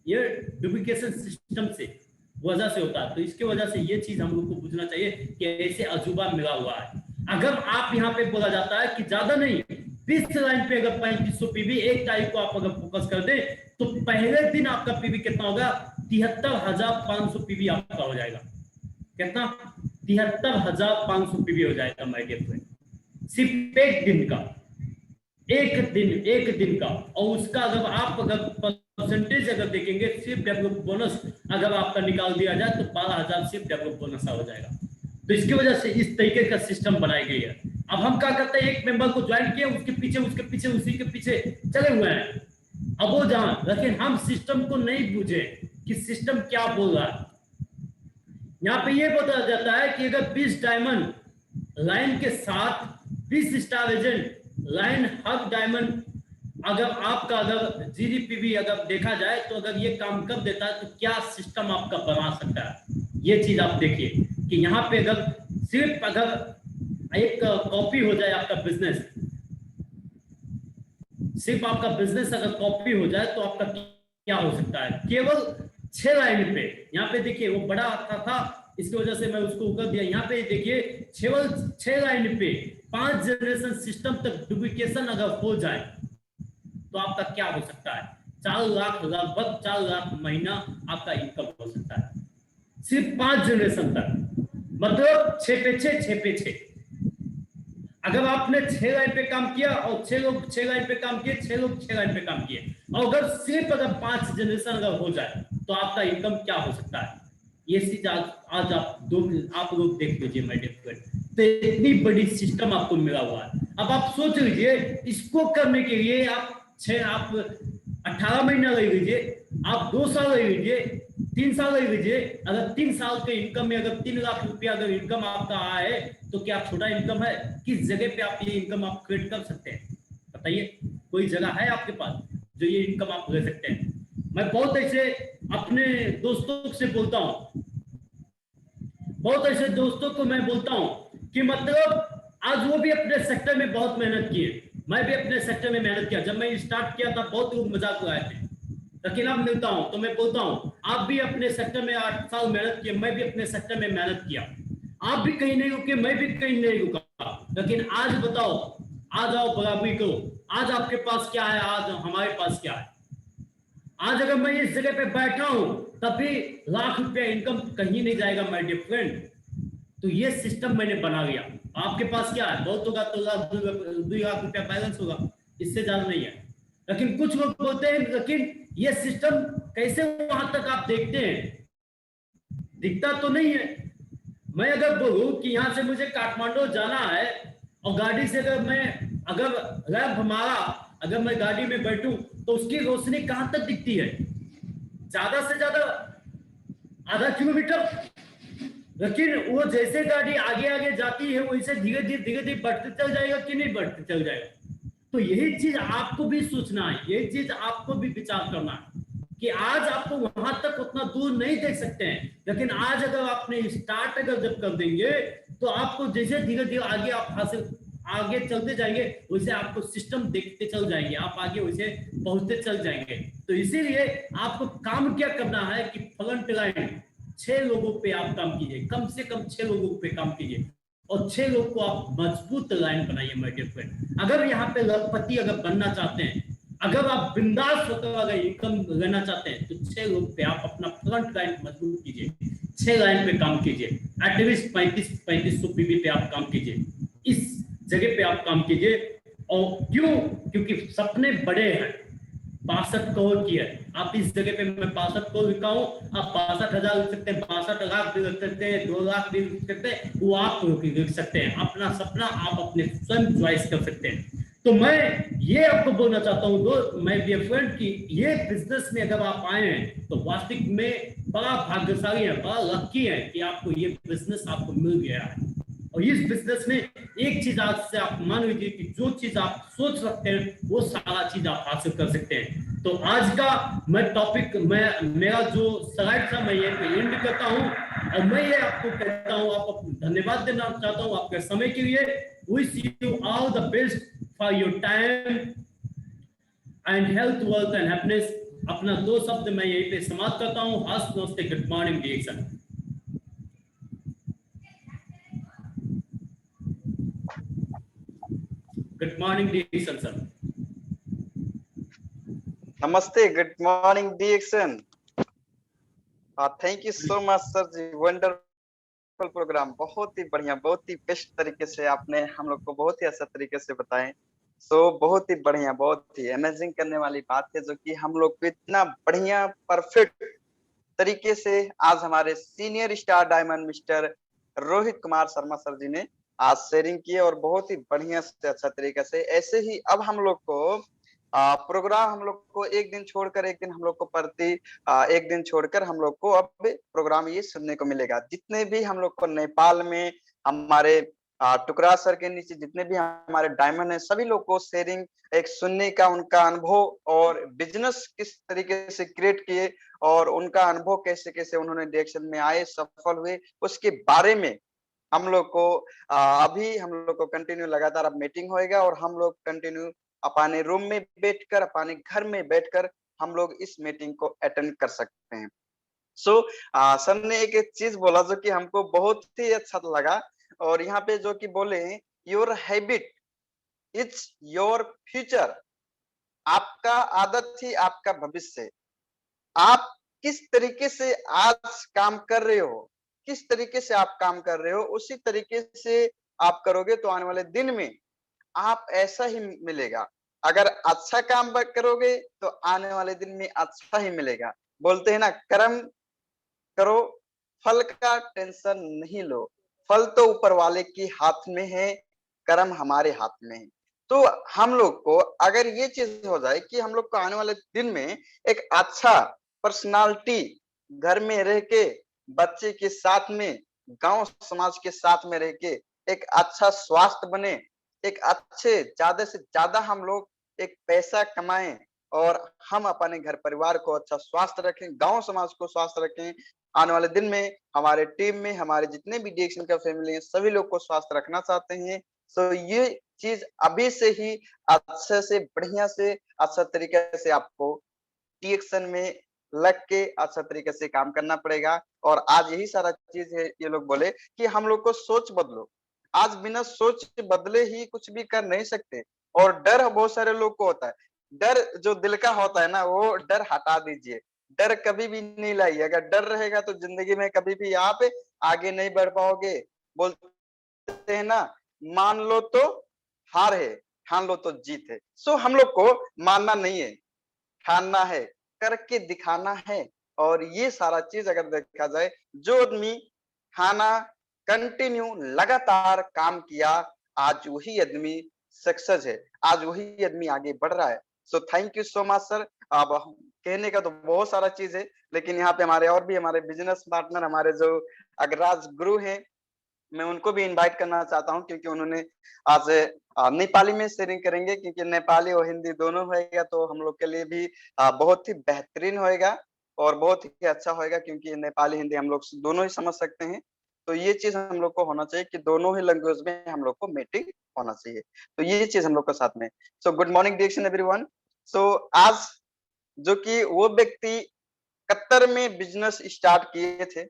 ये डुप्लीकेशन सिस्टम से वजह से होता है। तो इसके वजह से ये चीज हम लोग को पूछना चाहिए कि ऐसे अजूबा मिला हुआ है। अगर आप यहाँ पे बोला जाता है कि ज्यादा नहीं 20 लाइन पे अगर 3500 पीवी 1 तारीख को आप अगर फोकस कर दे, तो पहले दिन आपका पीवी कितना होगा, 73,500 पीवी आपका हो जाएगा। कितना, 73,500 पीवी हो जाएगा माय डियर फ्रेंड, सिर्फ एक दिन का, एक दिन का। और उसका अगर परसेंटेज अगर देखेंगे, सिर्फ डेवलप बोनस अगर आपका निकाल दिया जाए तो 12,000 सिर्फ डेवलप बोनस हो जाएगा। तो इसकी वजह से इस तरीके का सिस्टम बनाई गई है। अब हम क्या करते हैं, एक मेंबर को ज्वाइन किया, उसके पीछे उसी के पीछे चले हुए हैं, अब वो जान, लेकिन हम सिस्टम को नहीं बूझे कि सिस्टम क्या बोल रहा है। यहाँ पे ये बताया जाता है कि अगर 20 डायमंड लाइन के साथ 20 star agent line hub diamond, अगर आपका अगर जीडीपीवी अगर देखा जाए तो अगर ये काम कर देता है तो क्या सिस्टम आपका बना सकता है। ये चीज आप देखिए कि यहाँ पे अगर सिर्फ अगर एक कॉपी हो जाए आपका बिजनेस, सिर्फ आपका बिजनेस अगर कॉपी हो जाए तो आपका क्या हो सकता है, केवल 6 लाइन पे। यहाँ पे देखिए वो बड़ा आता था, इसकी वजह से मैं उसको कर दिया। यहाँ पे देखिए केवल 6 लाइन पे 5 जनरेशन सिस्टम तक डुप्लीकेशन अगर हो जाए तो आपका क्या हो सकता है, 4 लाख लगभग 4 लाख महीना आपका इनकम हो सकता है, सिर्फ 5 जनरेशन तक, मतलब 6 पे 6। अगर आपने 6 लाइन पे काम किया और 6 लोग 6 लाइन पे काम किए, 6 लोग 6 लाइन पे काम किए, और अगर सिर्फ अगर 5 जनरेशन अगर हो जाए तो आपका इनकम क्या हो सकता है। ये चीज आज आप लोग देख लीजिए माय डियर फ्रेंड। तो इतनी बड़ी सिस्टम आपको मिला हुआ है। अब आप सोच लीजिए, इसको करने के लिए आप 18 महीना ले लीजिए, आप 2 साल ले लीजिए, 3 साल ले लीजिए। अगर 3 साल के इनकम में अगर 3 लाख रुपया अगर इनकम आपका आया है तो क्या छोटा इनकम है। किस जगह पे आप ये इनकम आप क्रिएट कर सकते हैं, बताइए। कोई जगह है आपके पास जो ये इनकम आप ले सकते हैं। मैं बहुत ऐसे अपने दोस्तों से बोलता हूँ, बहुत ऐसे दोस्तों को मैं बोलता हूँ कि मतलब आज वो भी अपने सेक्टर में बहुत मेहनत किए, मैं भी अपने सेक्टर में मेहनत किया। जब मैं स्टार्ट किया था बहुत लोग मजाक उड़ाए थे, लेकिन अब मिलता हूं तो मैं बोलता हूं आप भी अपने सेक्टर में 8 साल मेहनत किए, मैं भी अपने सेक्टर में मेहनत किया। आप भी कहीं नहीं रुके, मैं भी कहीं नहीं रुका, लेकिन आज बताओ, आज आओ बराबरी करो। आज आपके पास क्या है, आज हमारे पास क्या है। आज अगर मैं इस जगह पे बैठा हूं तब भी लाख रुपया इनकम कहीं नहीं जाएगा माय डियर फ्रेंड। तो ये सिस्टम मैंने बना लिया। आपके पास क्या है, बहुत होगा तो 2 लाख रुपया बैलेंस होगा, इससे ज्यादा नहीं है। लेकिन कुछ लोग बोलते हैं, लेकिन ये सिस्टम कैसे वहां तक आप देखते हैं, दिखता तो नहीं है। मैं अगर बोलूं कि यहाँ से मुझे काठमांडू जाना है और गाड़ी से अगर रैंप हमारा अगर मैं गाड़ी में बैठूं तो उसकी रोशनी कहां तक दिखती है, ज्यादा से ज्यादा आधा किलोमीटर। लेकिन वो जैसे गाड़ी आगे आगे जाती है वैसे धीरे धीरे बढ़ते चल जाएगा कि नहीं बढ़ते चल जाएगा। तो यही चीज आपको भी सोचना है, यही चीज आपको भी विचार करना है कि आज आपको वहां तक उतना दूर नहीं देख सकते हैं, लेकिन आज अगर आपने स्टार्ट अगर जब कर देंगे तो आपको जैसे धीरे धीरे आगे आप हासिल आगे चलते जाएंगे वैसे आपको सिस्टम देखते चल जाएंगे, आप आगे वैसे पहुंचते चल जाएंगे। तो इसीलिए आपको काम क्या करना है कि फ्रंट लाइन 6 लोगों पे आप काम कीजिए, कम से कम 6 लोगों पे काम कीजिए और 6 लोग को आप मजबूत लाइन बनाइए माय डियर फ्रेंड। अगर यहाँ पे लखपति अगर बनना चाहते हैं, अगर आप बिंदास होकर अगर इनकम लेना चाहते हैं तो 6 लोग पे आप अपना फ्रंट लाइन मजबूत कीजिए, 6 लाइन पे काम कीजिए, एटलीस्ट 3500 पीवी पे आप काम कीजिए। इस जगह पे आप काम कीजिए। और क्यों? क्योंकि सपने बड़े हैं। 62 करोड़ की है। आप इस जगह पे मैं 62 करोड़ लिखा हूँ, आप 62,000 लिख सकते हैं, 62 लाख भी लिख सकते हैं, 2 लाख भी लिख सकते हैं, वो आप लिख सकते हैं। अपना सपना आप अपने स्वयं चॉइस कर सकते हैं। तो मैं ये आपको बोलना चाहता हूँ दो मैं डियर फ्रेंड कि ये बिजनेस में अगर आप आए हैं तो वास्तविक में बड़ा भाग्यशाली है, बड़ा लकी है कि आपको ये बिजनेस आपको मिल गया है। और इस बिजनेस में एक चीज आज से आप मान लीजिए कि जो चीज आप सोच सकते हैं वो सारा चीज आप हासिल कर सकते हैं। तो आज का मैं टॉपिक मेरा जो स्लाइड था मैं ये एंड करता हूँ, और मैं ये आपको कहता हूँ, आपको धन्यवाद देना चाहता हूँ आपके समय के लिए। Wish you all the best for your time and health, wealth and happiness. अपना 2 शब्द मैं यहीं पे समाप्त करता हूँ। हस्त नमस्ते, good morning DXN. Good morning DXN sir. नमस्ते, good morning DXN। Thank you so much sir ji, wonderful programme, बहुत ही बढ़िया, बहुत ही बेस्ट तरीके से आपने हम लोग को बहुत ही अच्छा तरीके से बताएं। बहुत ही बढ़िया, बहुत ही अमेजिंग करने वाली बात है जो कि हम लोग को इतना बढ़िया परफेक्ट तरीके से आज हमारे senior star diamond mister Rohit Kumar Sharma sir ji ने आज शेयरिंग की है, और बहुत ही बढ़िया से अच्छा तरीके से। ऐसे ही अब हम लोग को प्रोग्राम हम लोग को एक दिन छोड़कर एक दिन हम लोग को प्रति एक दिन छोड़कर हम लोग को अब प्रोग्राम ये सुनने को मिलेगा। जितने भी हम लोग को नेपाल में हमारे टुकड़ा सर के नीचे जितने भी हमारे डायमंड है, सभी लोग को शेयरिंग एक सुनने का, उनका अनुभव और बिजनेस किस तरीके से क्रिएट किए और उनका अनुभव कैसे कैसे उन्होंने डायरेक्शन में आए, सफल हुए, उसके बारे में हम लोग को अभी हम लोग को कंटिन्यू लगातार अब मीटिंग होएगा, और हम लोग कंटिन्यू अपने रूम में बैठकर, अपने घर में बैठकर हम लोग इस मीटिंग को अटेंड कर सकते हैं। सर ने एक चीज बोला जो कि हमको बहुत ही अच्छा लगा, और यहाँ पे जो कि बोले, your habit it's your future. आपका आदत ही आपका भविष्य। आप किस तरीके से आज काम कर रहे हो, किस तरीके से आप काम कर रहे हो, उसी तरीके से आप करोगे तो आने वाले दिन में आप ऐसा ही मिलेगा। अगर अच्छा काम करोगे तो आने वाले दिन में अच्छा ही मिलेगा। बोलते हैं ना, कर्म करो, फल का टेंशन नहीं लो। फल तो ऊपर वाले के हाथ में है, कर्म हमारे हाथ में है। तो हम लोग को अगर ये चीज हो जाए कि हम लोग को आने वाले दिन में एक अच्छा पर्सनालिटी घर में रह के, बच्चे के साथ में, गांव समाज के साथ में रह के एक अच्छा स्वास्थ्य बने, एक अच्छे ज्यादा से ज्यादा हम लोग एक पैसा कमाएं, और हम अपने घर परिवार को अच्छा स्वास्थ्य रखें, गांव समाज को स्वास्थ्य रखें। आने वाले दिन में हमारे टीम में हमारे जितने भी डिएक्शन का फैमिली है, सभी लोग को स्वस्थ रखना चाहते हैं। ये चीज अभी से ही अच्छे से बढ़िया से अच्छा तरीके से आपको डिएक्शन में लग के अच्छा तरीके से काम करना पड़ेगा। और आज यही सारा चीज है, ये लोग बोले कि हम लोग को सोच बदलो। आज बिना सोच बदले ही कुछ भी कर नहीं सकते। और डर बहुत सारे लोग को होता है। डर जो दिल का होता है ना, वो डर हटा दीजिए। डर कभी भी नहीं लाइए। अगर डर रहेगा तो जिंदगी में कभी भी आप आगे नहीं बढ़ पाओगे। बोलते हैं ना, मान लो तो हार है, ठान लो तो जीत है। हम लोग को मानना नहीं है, ठानना है, करके दिखाना है। और ये सारा चीज अगर देखा जाए, जो आदमी ठाना, कंटिन्यू लगातार काम किया, आज वही आदमी सक्सेस है, आज वही आदमी आगे बढ़ रहा है। Thank you so much sir. अब कहने का तो बहुत सारा चीज है, लेकिन यहाँ पे हमारे और भी हमारे बिजनेस पार्टनर, हमारे जो अग्रराज गुरु हैं, मैं उनको भी इनवाइट करना चाहता हूँ, क्योंकि उन्होंने आज नेपाली में शेयरिंग करेंगे, क्योंकि नेपाली और हिंदी दोनों होएगा तो हम लोग के लिए भी बहुत ही बेहतरीन होएगा और बहुत ही अच्छा होएगा, क्योंकि नेपाली हिंदी हम लोग दोनों ही समझ सकते हैं। तो ये चीज हम लोग को होना चाहिए कि दोनों ही लैंग्वेज में हम लोग को मीटिंग होना चाहिए। तो ये चीज हम लोग को साथ में। Good morning DXN everyone. आज जो कि वो व्यक्ति कतर में बिजनेस स्टार्ट किए थे,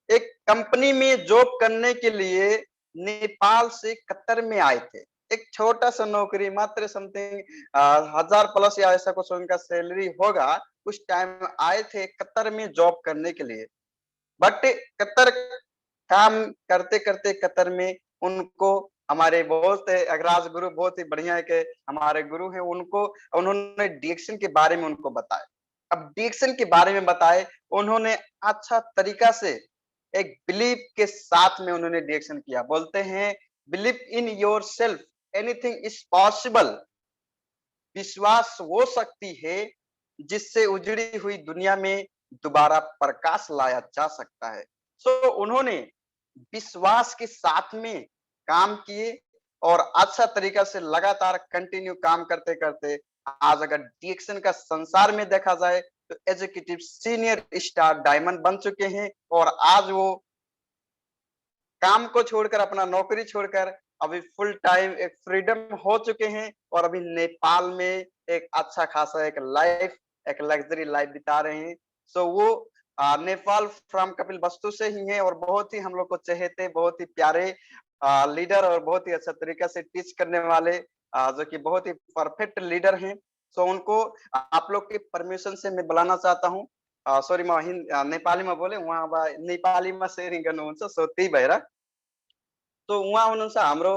एक कंपनी में जॉब करने के लिए नेपाल से कतर में आए थे। एक छोटा सा नौकरी, मात्र समथिंग 1000+ या ऐसा कुछ उनका सैलरी होगा। उस टाइम आए थे कतर में जॉब करने के लिए। बट कतर काम करते करते कतर में उनको हमारे बहुत अग्रज गुरु बहुत ही बढ़िया है कि हमारे गुरु हैं, उनको उन्होंने डिएक्शन के बारे में उनको बताया। अब डिएक्शन के बारे में बताए, उन्होंने अच्छा तरीका से एक बिलीव के साथ में उन्होंने डिएक्शन किया। बोलते हैं believe in yourself, anything is possible. विश्वास वो शक्ति है जिससे उजड़ी हुई दुनिया में दोबारा प्रकाश लाया जा सकता है। सो उन्होंने विश्वास के साथ में काम किए और अच्छा तरीका से लगातार कंटिन्यू काम करते करते आज अगर डिएक्शन का संसार में देखा जाए तो एग्जीक्यूटिव सीनियर स्टार डायमंड बन चुके हैं और आज वो काम को छोड़कर, अपना नौकरी छोड़कर अभी फुल टाइम एक फ्रीडम हो चुके हैं और अभी नेपाल में एक अच्छा खासा एक लाइफ, एक लग्जरी लाइफ बिता रहे हैं। सो वो नेपाल फ्रॉम कपिल वस्तु से ही है और बहुत ही हम लोग को चहेते, बहुत ही प्यारे लीडर और बहुत ही अच्छा तरीका से टीच करने वाले जो कि बहुत ही परफेक्ट लीडर हैं। सो उनको आप लोग के परमिशन से मैं बुलाना चाहता हूँ। सॉरी म नेपालीमा बोले, उहाँ नेपालीमा सेयरिङ गर्नुहुन्छ, सो त्यही भएर। तो उहाँ हुनुहुन्छ हाम्रो